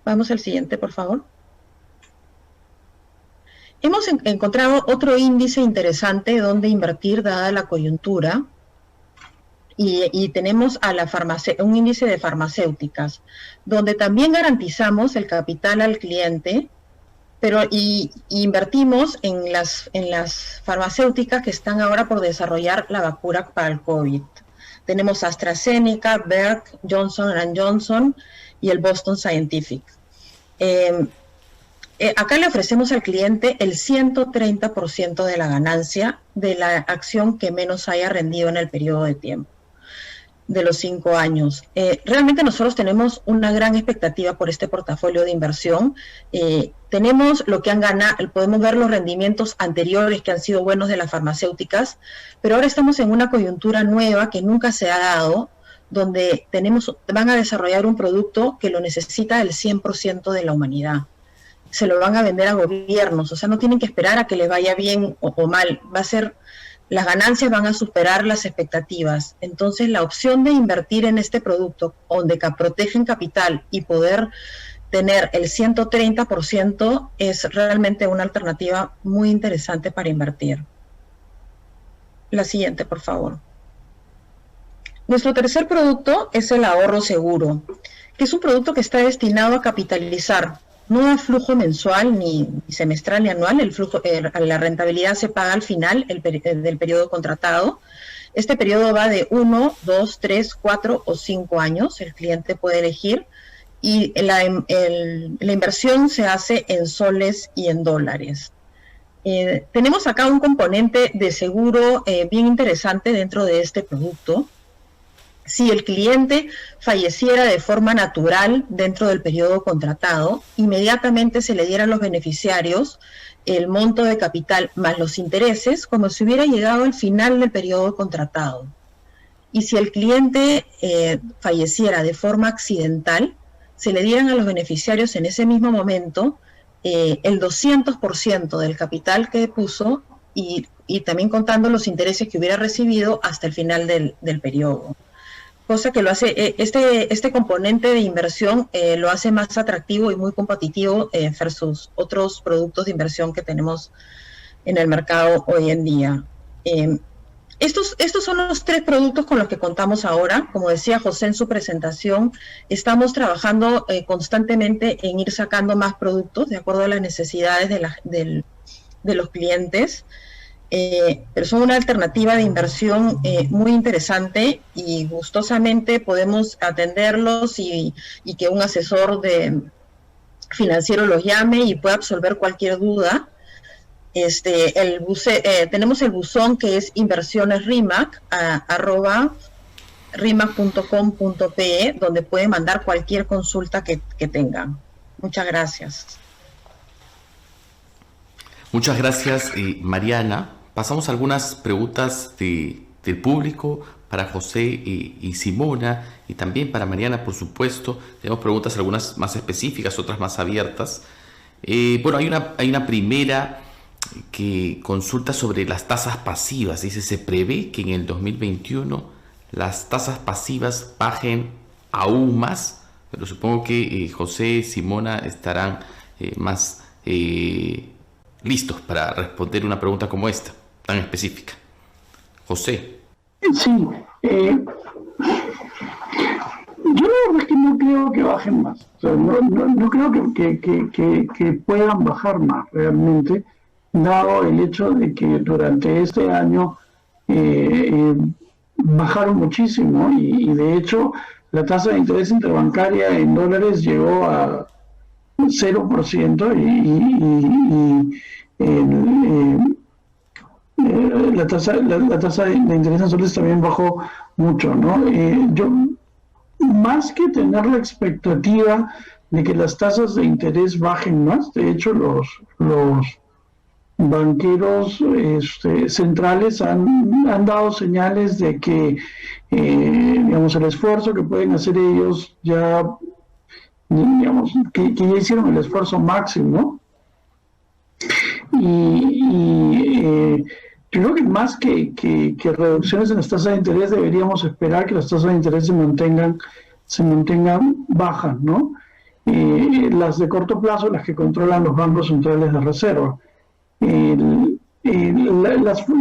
Vamos al siguiente, por favor. Hemos encontrado otro índice interesante donde invertir dada la coyuntura y tenemos a un índice de farmacéuticas, donde también garantizamos el capital al cliente, pero invertimos en las farmacéuticas que están ahora por desarrollar la vacuna para el COVID. Tenemos AstraZeneca, Merck, Johnson & Johnson y el Boston Scientific. Acá le ofrecemos al cliente el 130% de la ganancia de la acción que menos haya rendido en el periodo de tiempo de los 5 años. Realmente nosotros tenemos una gran expectativa por este portafolio de inversión. Tenemos lo que han ganado, podemos ver los rendimientos anteriores que han sido buenos de las farmacéuticas, pero ahora estamos en una coyuntura nueva que nunca se ha dado, donde van a desarrollar un producto que lo necesita el 100% de la humanidad. Se lo van a vender a gobiernos, o sea, no tienen que esperar a que les vaya bien o mal, las ganancias van a superar las expectativas. Entonces, la opción de invertir en este producto, donde protegen capital y poder tener el 130% es realmente una alternativa muy interesante para invertir. La siguiente, por favor. Nuestro tercer producto es el ahorro seguro, que es un producto que está destinado a capitalizar. No da flujo mensual, ni semestral, ni anual. La rentabilidad se paga al final del periodo contratado. Este periodo va de 1, 2, 3, 4 o 5 años. El cliente puede elegir. Y la inversión se hace en soles y en dólares. Tenemos acá un componente de seguro bien interesante dentro de este producto. Si el cliente falleciera de forma natural dentro del periodo contratado, inmediatamente se le diera a los beneficiarios el monto de capital más los intereses, como si hubiera llegado al final del periodo contratado. Y si el cliente falleciera de forma accidental, se le dieran a los beneficiarios en ese mismo momento el 200% del capital que puso y también contando los intereses que hubiera recibido hasta el final del periodo. Cosa que lo hace, este componente de inversión lo hace más atractivo y muy competitivo versus otros productos de inversión que tenemos en el mercado hoy en día. Estos son los 3 productos con los que contamos ahora. Como decía José en su presentación, estamos trabajando constantemente en ir sacando más productos de acuerdo a las necesidades de los clientes. Pero son una alternativa de inversión muy interesante y gustosamente podemos atenderlos y que un asesor financiero los llame y pueda absolver cualquier duda. Tenemos el buzón que es inversionesrimac @rimac.com.pe, donde pueden mandar cualquier consulta que tengan. Muchas gracias. Muchas gracias, Mariana. Pasamos a algunas preguntas del público para José y Simona, y también para Mariana, por supuesto. Tenemos preguntas, algunas más específicas, otras más abiertas. Bueno, hay una primera que consulta sobre las tasas pasivas. Dice, se prevé que en el 2021 las tasas pasivas bajen aún más, pero supongo que José y Simona estarán más listos para responder una pregunta como esta, tan específica. José. Sí, yo la verdad es que no creo que bajen más. O sea, no creo que puedan bajar más realmente, dado el hecho de que durante este año bajaron muchísimo y de hecho la tasa de interés interbancaria en dólares llegó a 0% y la tasa de interés en soles también bajó mucho, ¿no? Yo, más que tener la expectativa de que las tasas de interés bajen más, de hecho los banqueros centrales han dado señales de que, digamos, el esfuerzo que pueden hacer ellos ya, digamos, que ya hicieron el esfuerzo máximo, yo creo que más que reducciones en las tasas de interés deberíamos esperar que las tasas de interés se mantengan bajas, ¿no? Las de corto plazo, las que controlan los bancos centrales de reserva.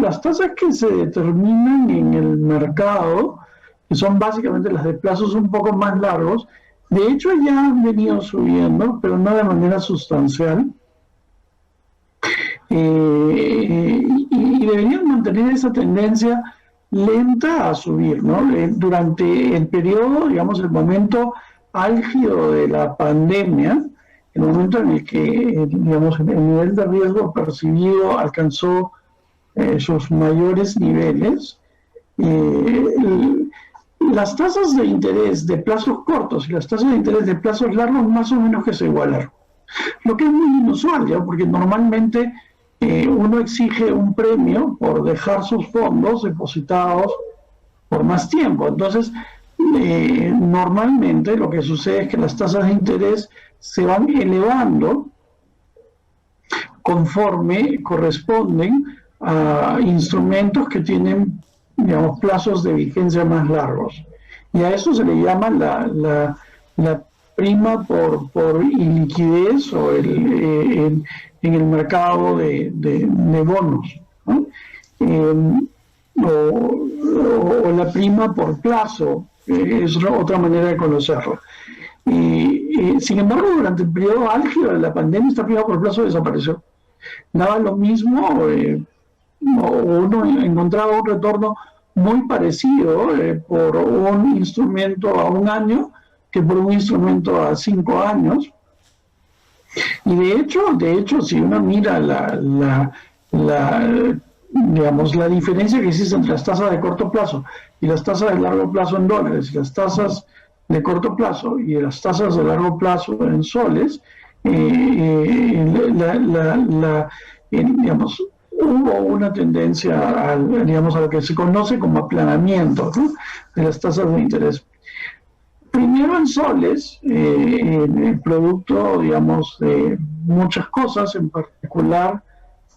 Las tasas que se determinan en el mercado, que son básicamente las de plazos un poco más largos, de hecho ya han venido subiendo, pero no de manera sustancial. Y deberían mantener esa tendencia lenta a subir, ¿no? Durante el periodo, digamos, el momento álgido de la pandemia, el momento en el que, digamos, el nivel de riesgo percibido alcanzó sus mayores niveles, las tasas de interés de plazos cortos y las tasas de interés de plazos largos más o menos que se igualaron. Lo que es muy inusual, ¿ya? Porque normalmente uno exige un premio por dejar sus fondos depositados por más tiempo. Entonces, normalmente lo que sucede es que las tasas de interés se van elevando conforme corresponden a instrumentos que tienen, digamos, plazos de vigencia más largos. Y a eso se le llama la prima por iliquidez o en el mercado de bonos, ¿no? O la prima por plazo, es otra manera de conocerlo. Sin embargo, durante el periodo álgido de la pandemia, esta prima por plazo desapareció. Daba lo mismo, uno encontraba un retorno muy parecido por un instrumento a un año que por un instrumento a 5 años. Y de hecho, si uno mira digamos, la diferencia que existe entre las tasas de corto plazo y las tasas de largo plazo en dólares, y las tasas de corto plazo y las tasas de largo plazo en soles, digamos, hubo una tendencia digamos, a lo que se conoce como aplanamiento, ¿no?, de las tasas de interés. Primero en soles, el producto, digamos, de muchas cosas, en particular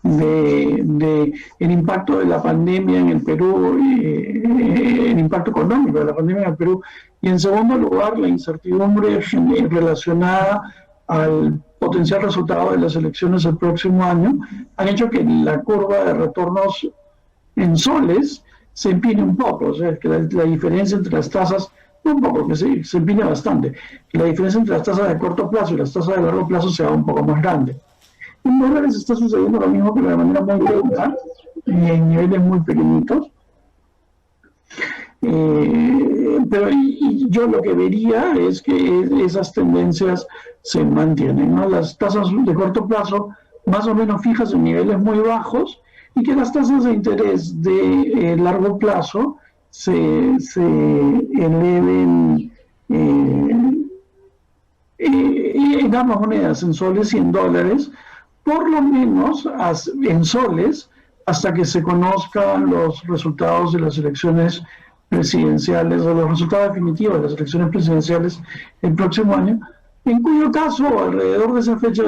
de el impacto de la pandemia en el Perú, el impacto económico de la pandemia en el Perú, y en segundo lugar la incertidumbre relacionada al potencial resultado de las elecciones el próximo año, han hecho que la curva de retornos en soles se empine un poco, o sea, que la diferencia entre las tasas, un poco, que se empine bastante, que la diferencia entre las tasas de corto plazo y las tasas de largo plazo sea un poco más grande. En dólares está sucediendo lo mismo, pero de manera muy lenta, en niveles muy pequeñitos. Pero yo lo que vería es que esas tendencias se mantienen, ¿no? Las tasas de corto plazo más o menos fijas en niveles muy bajos, y que las tasas de interés de largo plazo se eleven en ambas monedas, en soles y en dólares, por lo menos en soles, hasta que se conozcan los resultados de las elecciones presidenciales, o los resultados definitivos de las elecciones presidenciales el próximo año, en cuyo caso, alrededor de esa fecha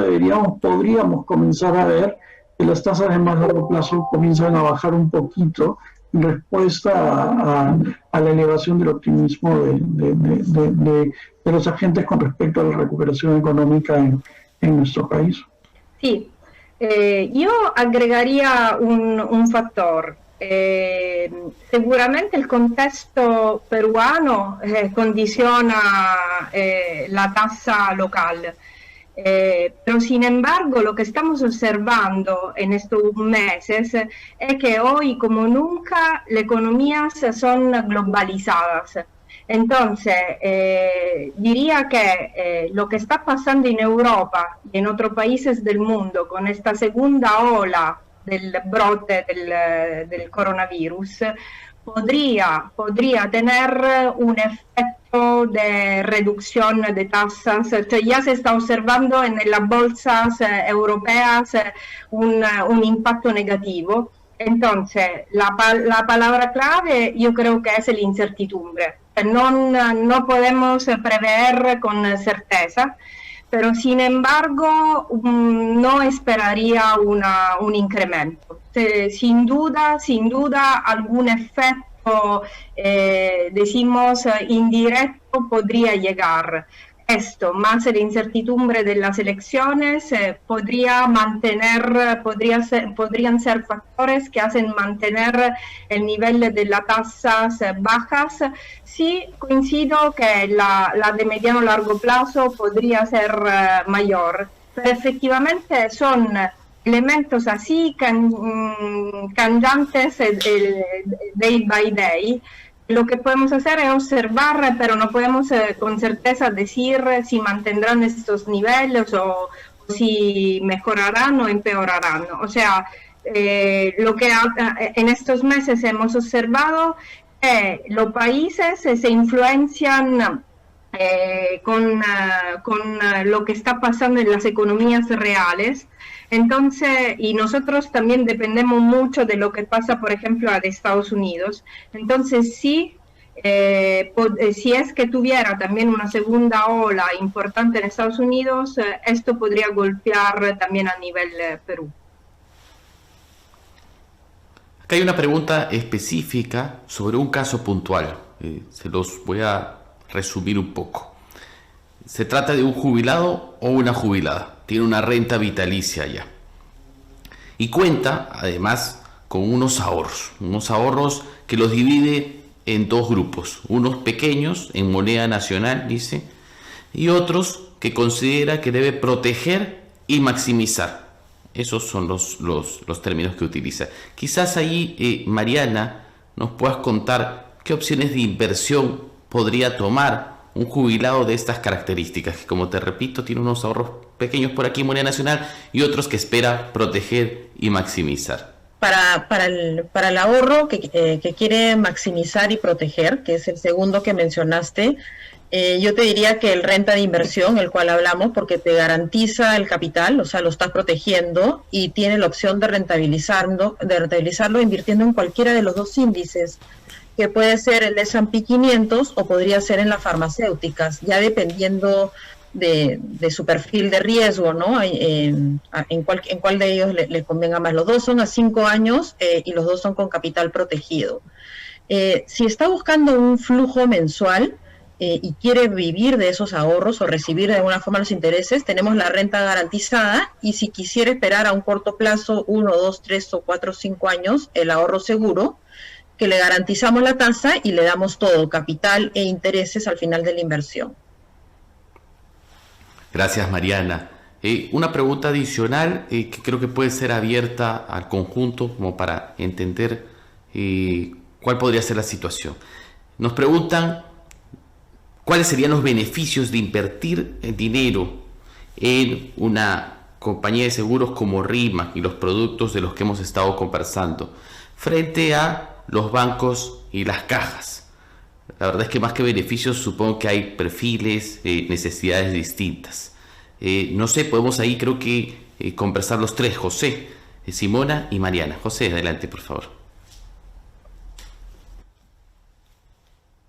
podríamos comenzar a ver que las tasas de más largo plazo comienzan a bajar un poquito en respuesta a la elevación del optimismo de los agentes con respecto a la recuperación económica en nuestro país. Sí, yo agregaría un factor. Seguramente el contexto peruano condiciona la tasa local, pero sin embargo lo que estamos observando en estos meses es que hoy como nunca las economías son globalizadas. Entonces, diría que lo que está pasando en Europa y en otros países del mundo con esta segunda ola del brote del coronavirus podría tener un efecto de reducción de tasas. Ya se está observando en las bolsas europeas un impacto negativo. Entonces, la palabra clave yo creo que es la incertidumbre. No podemos prever con certeza, pero sin embargo no esperaría un incremento. Sin duda algún efecto, decimos, indirecto podría llegar. Esto, más la incertidumbre de las elecciones, podrían ser factores que hacen mantener el nivel de las tasas bajas. Sí, coincido que la de mediano a largo plazo podría ser mayor, pero efectivamente son elementos así cambiantes day by day. Lo que podemos hacer es observar, pero no podemos con certeza decir si mantendrán estos niveles o si mejorarán o empeorarán. O sea, lo que en estos meses hemos observado es que los países se influencian con lo que está pasando en las economías reales. Entonces, y nosotros también dependemos mucho de lo que pasa, por ejemplo, de Estados Unidos. Entonces, sí, si es que tuviera también una segunda ola importante en Estados Unidos, esto podría golpear también a nivel Perú. Acá hay una pregunta específica sobre un caso puntual. Se los voy a resumir un poco. Se trata de un jubilado o una jubilada. Tiene una renta vitalicia ya. Y cuenta, además, con unos ahorros que los divide en dos grupos. Unos pequeños, en moneda nacional, dice, y otros que considera que debe proteger y maximizar. Esos son los términos que utiliza. Quizás ahí, Mariana, nos puedas contar qué opciones de inversión podría tomar un jubilado de estas características, que, como te repito, tiene unos ahorros pequeños por aquí en moneda nacional y otros que espera proteger y maximizar. Para el ahorro que quiere maximizar y proteger, que es el segundo que mencionaste, yo te diría que el renta de inversión, el cual hablamos, porque te garantiza el capital, o sea, lo estás protegiendo y tiene la opción de rentabilizarlo invirtiendo en cualquiera de los dos índices, que puede ser el S&P 500 o podría ser en las farmacéuticas, ya dependiendo de su perfil de riesgo, ¿no? En cuál de ellos le convenga más. Los dos son a 5 años y los dos son con capital protegido. Si está buscando un flujo mensual y quiere vivir de esos ahorros o recibir de alguna forma los intereses, tenemos la renta garantizada, y si quisiera esperar a un corto plazo, 1, 2, 3 o 4, 5 años, el ahorro seguro, que le garantizamos la tasa y le damos todo, capital e intereses al final de la inversión. Gracias, Mariana. Una pregunta adicional que creo que puede ser abierta al conjunto, como para entender cuál podría ser la situación. Nos preguntan cuáles serían los beneficios de invertir dinero en una compañía de seguros como RIMAC y los productos de los que hemos estado conversando, frente a los bancos y las cajas. La verdad es que más que beneficios, supongo que hay perfiles, necesidades distintas. No sé, podemos ahí creo que conversar los tres, José, Simona y Mariana. José, adelante, por favor.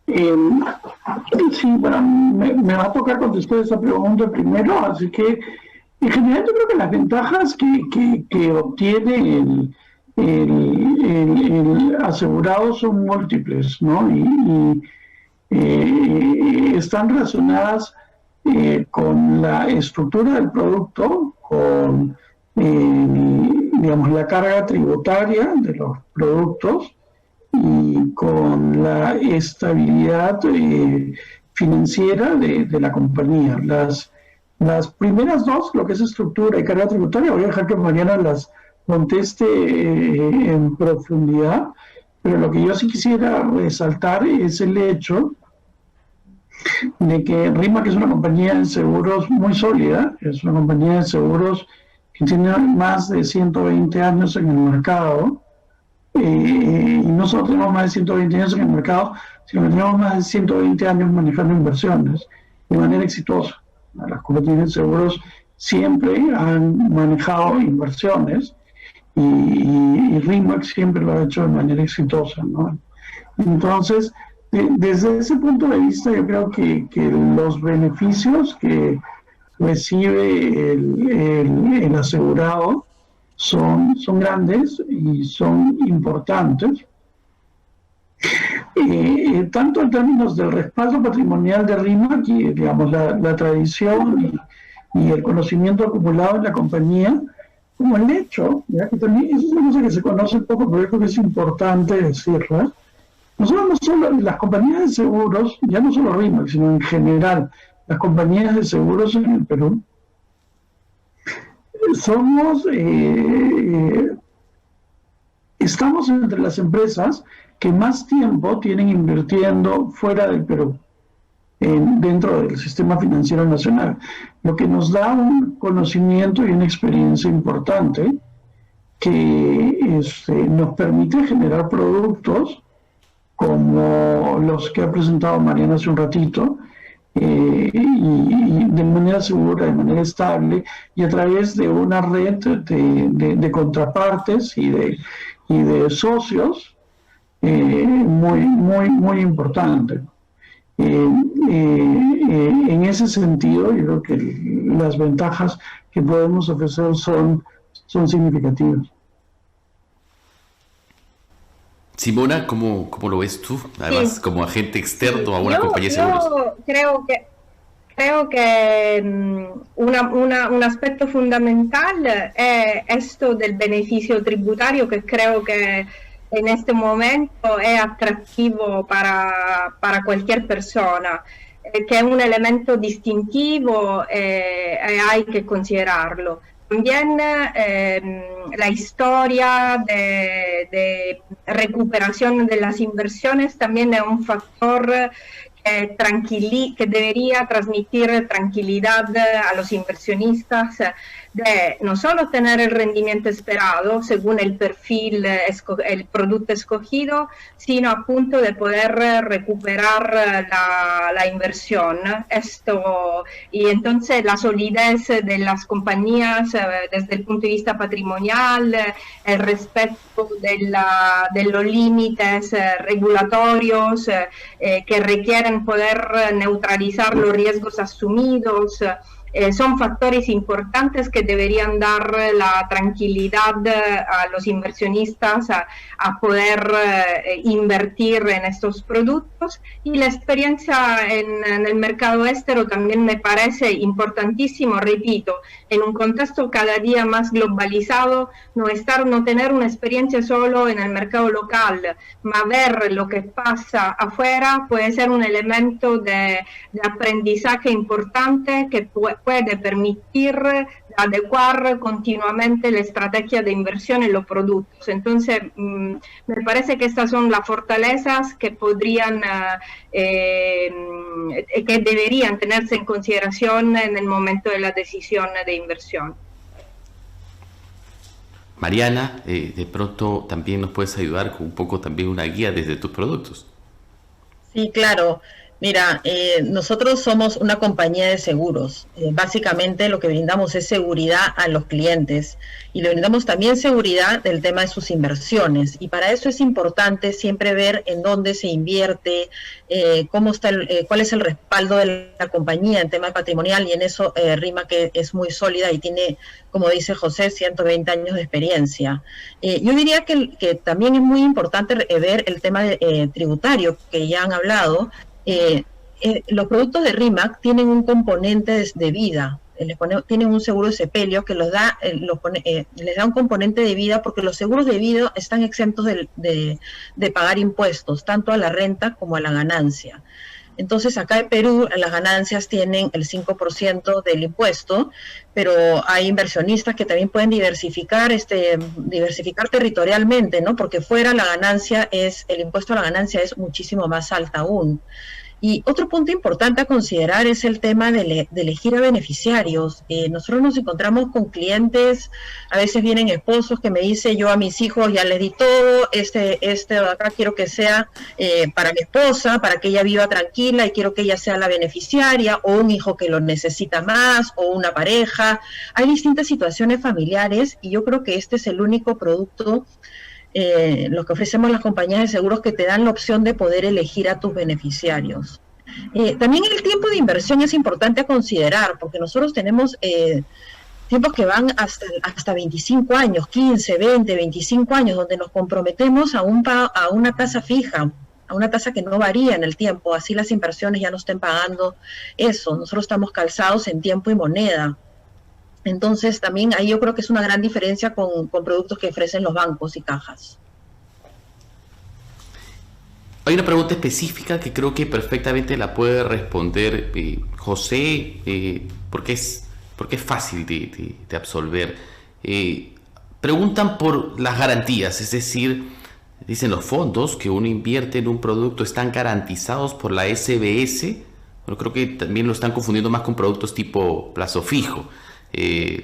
Sí, bueno, me va a tocar contestar esa pregunta primero, así que en general yo creo que las ventajas que obtiene el asegurado son múltiples, ¿no? Y están relacionadas con la estructura del producto, con digamos, la carga tributaria de los productos y con la estabilidad financiera de la compañía. Las primeras dos, lo que es estructura y carga tributaria, voy a dejar que Mariana las conteste en profundidad, pero lo que yo sí quisiera resaltar es el hecho de que RIMAC es una compañía de seguros muy sólida, es una compañía de seguros que tiene más de 120 años en el mercado, y no solo tenemos más de 120 años en el mercado, sino que tenemos más de 120 años manejando inversiones de manera exitosa. Las compañías de seguros siempre han manejado inversiones y RE/MAX siempre lo ha hecho de manera exitosa, ¿no? Entonces, desde ese punto de vista, yo creo que los beneficios que recibe el asegurado son grandes y son importantes, tanto en términos del respaldo patrimonial de RE/MAX y, digamos, la tradición y el conocimiento acumulado en la compañía, como el hecho, ¿ya? Que también eso es una cosa que se conoce poco, pero yo creo que es importante decirla. Nosotros no solo, las compañías de seguros, ya no solo RE/MAX, sino en general, las compañías de seguros en el Perú, estamos entre las empresas que más tiempo tienen invirtiendo fuera del Perú, dentro del sistema financiero nacional, lo que nos da un conocimiento y una experiencia importante que nos permite generar productos como los que ha presentado Mariana hace un ratito, y de manera segura, de manera estable, y a través de una red de contrapartes y de socios muy importante. En ese sentido, yo creo que las ventajas que podemos ofrecer son significativas. Simona, ¿cómo lo ves tú? Además, sí, como agente externo a una compañía de seguros. Yo creo que un aspecto fundamental es esto del beneficio tributario, que creo que en este momento es atractivo para cualquier persona, que es un elemento distintivo, hay que considerarlo. También la historia de recuperación de las inversiones también es un factor que debería transmitir tranquilidad a los inversionistas, de no solo tener el rendimiento esperado según el perfil, el producto escogido, sino a punto de poder recuperar la inversión. Y entonces la solidez de las compañías desde el punto de vista patrimonial, el respeto de los límites regulatorios que requieren poder neutralizar los riesgos asumidos, son factores importantes que deberían dar la tranquilidad a los inversionistas a poder invertir en estos productos. Y la experiencia en el mercado externo también me parece importantísimo, repito, en un contexto cada día más globalizado, no tener una experiencia solo en el mercado local, ma ver lo que pasa afuera puede ser un elemento de aprendizaje importante que puede permitir adecuar continuamente la estrategia de inversión en los productos. Entonces, me parece que estas son las fortalezas que que deberían tenerse en consideración en el momento de la decisión de inversión. Mariana, de pronto también nos puedes ayudar con un poco también una guía desde tus productos. Sí, claro. Mira, nosotros somos una compañía de seguros. Básicamente lo que brindamos es seguridad a los clientes y le brindamos también seguridad del tema de sus inversiones. Y para eso es importante siempre ver en dónde se invierte, cómo está cuál es el respaldo de la compañía en tema patrimonial, y en eso RE/MAX que es muy sólida y tiene, como dice José, 120 años de experiencia. Yo diría que también es muy importante ver el tema tributario, que ya han hablado. Los productos de RE/MAX tienen un componente de vida, tienen un seguro de sepelio que les da un componente de vida, porque los seguros de vida están exentos de pagar impuestos, tanto a la renta como a la ganancia. Entonces, acá en Perú las ganancias tienen el 5% del impuesto, pero hay inversionistas que también pueden diversificar territorialmente, ¿no? Porque fuera el impuesto a la ganancia es muchísimo más alta aún. Y otro punto importante a considerar es el tema de elegir a beneficiarios. Nosotros nos encontramos con clientes, a veces vienen esposos que me dicen, yo a mis hijos ya les di todo, este de acá quiero que sea para mi esposa, para que ella viva tranquila y quiero que ella sea la beneficiaria, o un hijo que lo necesita más, o una pareja. Hay distintas situaciones familiares y yo creo que este es el único producto lo que ofrecemos las compañías de seguros que te dan la opción de poder elegir a tus beneficiarios. También el tiempo de inversión es importante a considerar, porque nosotros tenemos tiempos que van hasta 25 años, 15, 20, 25 años, donde nos comprometemos a una tasa fija, a una tasa que no varía en el tiempo, así las inversiones ya no estén pagando eso. Nosotros estamos calzados en tiempo y moneda. Entonces, también ahí yo creo que es una gran diferencia con productos que ofrecen los bancos y cajas. Hay una pregunta específica que creo que perfectamente la puede responder José, porque es fácil de absolver. Preguntan por las garantías, es decir, dicen los fondos que uno invierte en un producto están garantizados por la SBS. Bueno, creo que también lo están confundiendo más con productos tipo plazo fijo.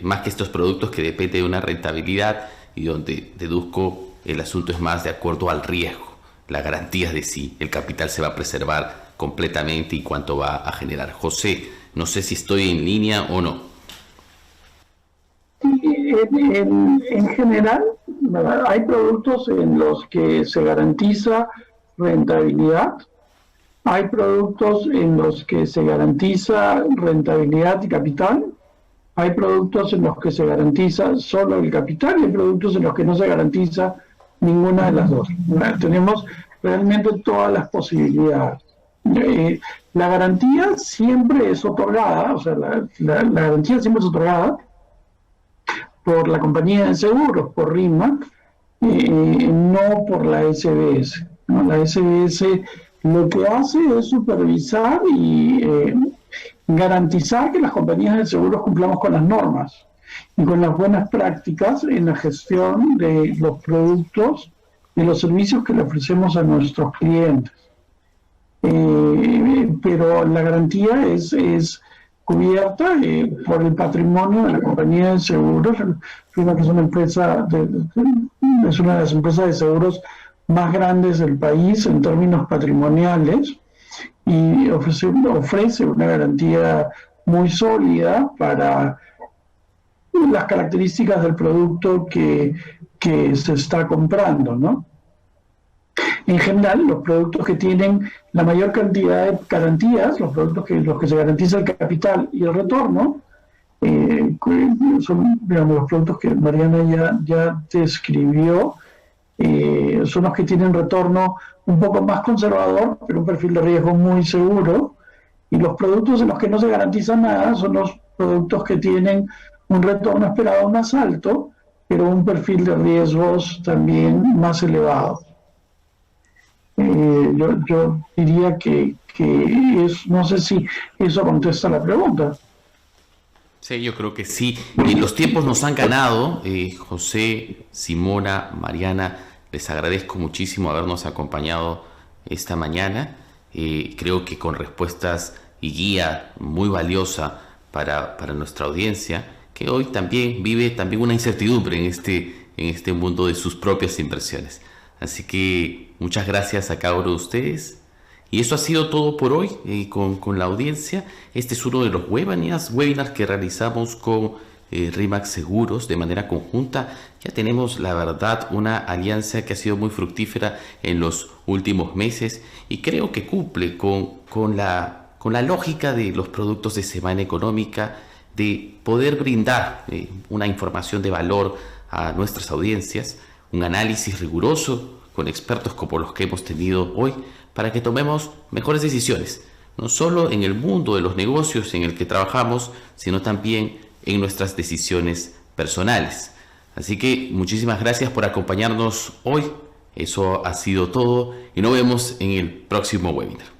Más que estos productos que dependen de una rentabilidad y donde deduzco el asunto es más de acuerdo al riesgo, las garantías de si el capital se va a preservar completamente y cuánto va a generar. José, no sé si estoy en línea o no. En general, hay productos en los que se garantiza rentabilidad, hay productos en los que se garantiza rentabilidad y capital. Hay productos en los que se garantiza solo el capital y hay productos en los que no se garantiza ninguna de las dos. Tenemos realmente todas las posibilidades. La garantía siempre es otorgada, o sea, la garantía siempre es otorgada por la compañía de seguros, por RIMAC, no por la SBS. ¿No? La SBS lo que hace es supervisar y garantizar que las compañías de seguros cumplamos con las normas y con las buenas prácticas en la gestión de los productos y los servicios que le ofrecemos a nuestros clientes. Pero la garantía es cubierta por el patrimonio de la compañía de seguros. Fíjate que es una de las empresas de seguros más grandes del país en términos patrimoniales y ofrece una garantía muy sólida para las características del producto que se está comprando, ¿no? En general, los productos que tienen la mayor cantidad de garantías, los que se garantiza el capital y el retorno, son, digamos, los productos que Mariana ya describió, son los que tienen retorno un poco más conservador, pero un perfil de riesgo muy seguro, y los productos en los que no se garantiza nada son los productos que tienen un retorno esperado más alto, pero un perfil de riesgos también más elevado. Yo diría que no sé si eso contesta la pregunta. Sí, yo creo que sí. Los tiempos nos han ganado. José, Simona, Mariana, les agradezco muchísimo habernos acompañado esta mañana. Creo que con respuestas y guía muy valiosa para nuestra audiencia, que hoy también vive una incertidumbre en este mundo de sus propias inversiones. Así que muchas gracias a cada uno de ustedes. Y eso ha sido todo por hoy con la audiencia. Este es uno de los webinars que realizamos con RIMAC Seguros de manera conjunta. Ya tenemos, la verdad, una alianza que ha sido muy fructífera en los últimos meses y creo que cumple con la lógica de los productos de Semana Económica, de poder brindar una información de valor a nuestras audiencias, un análisis riguroso con expertos como los que hemos tenido hoy, para que tomemos mejores decisiones, no solo en el mundo de los negocios en el que trabajamos, sino también en nuestras decisiones personales. Así que muchísimas gracias por acompañarnos hoy. Eso ha sido todo y nos vemos en el próximo webinar.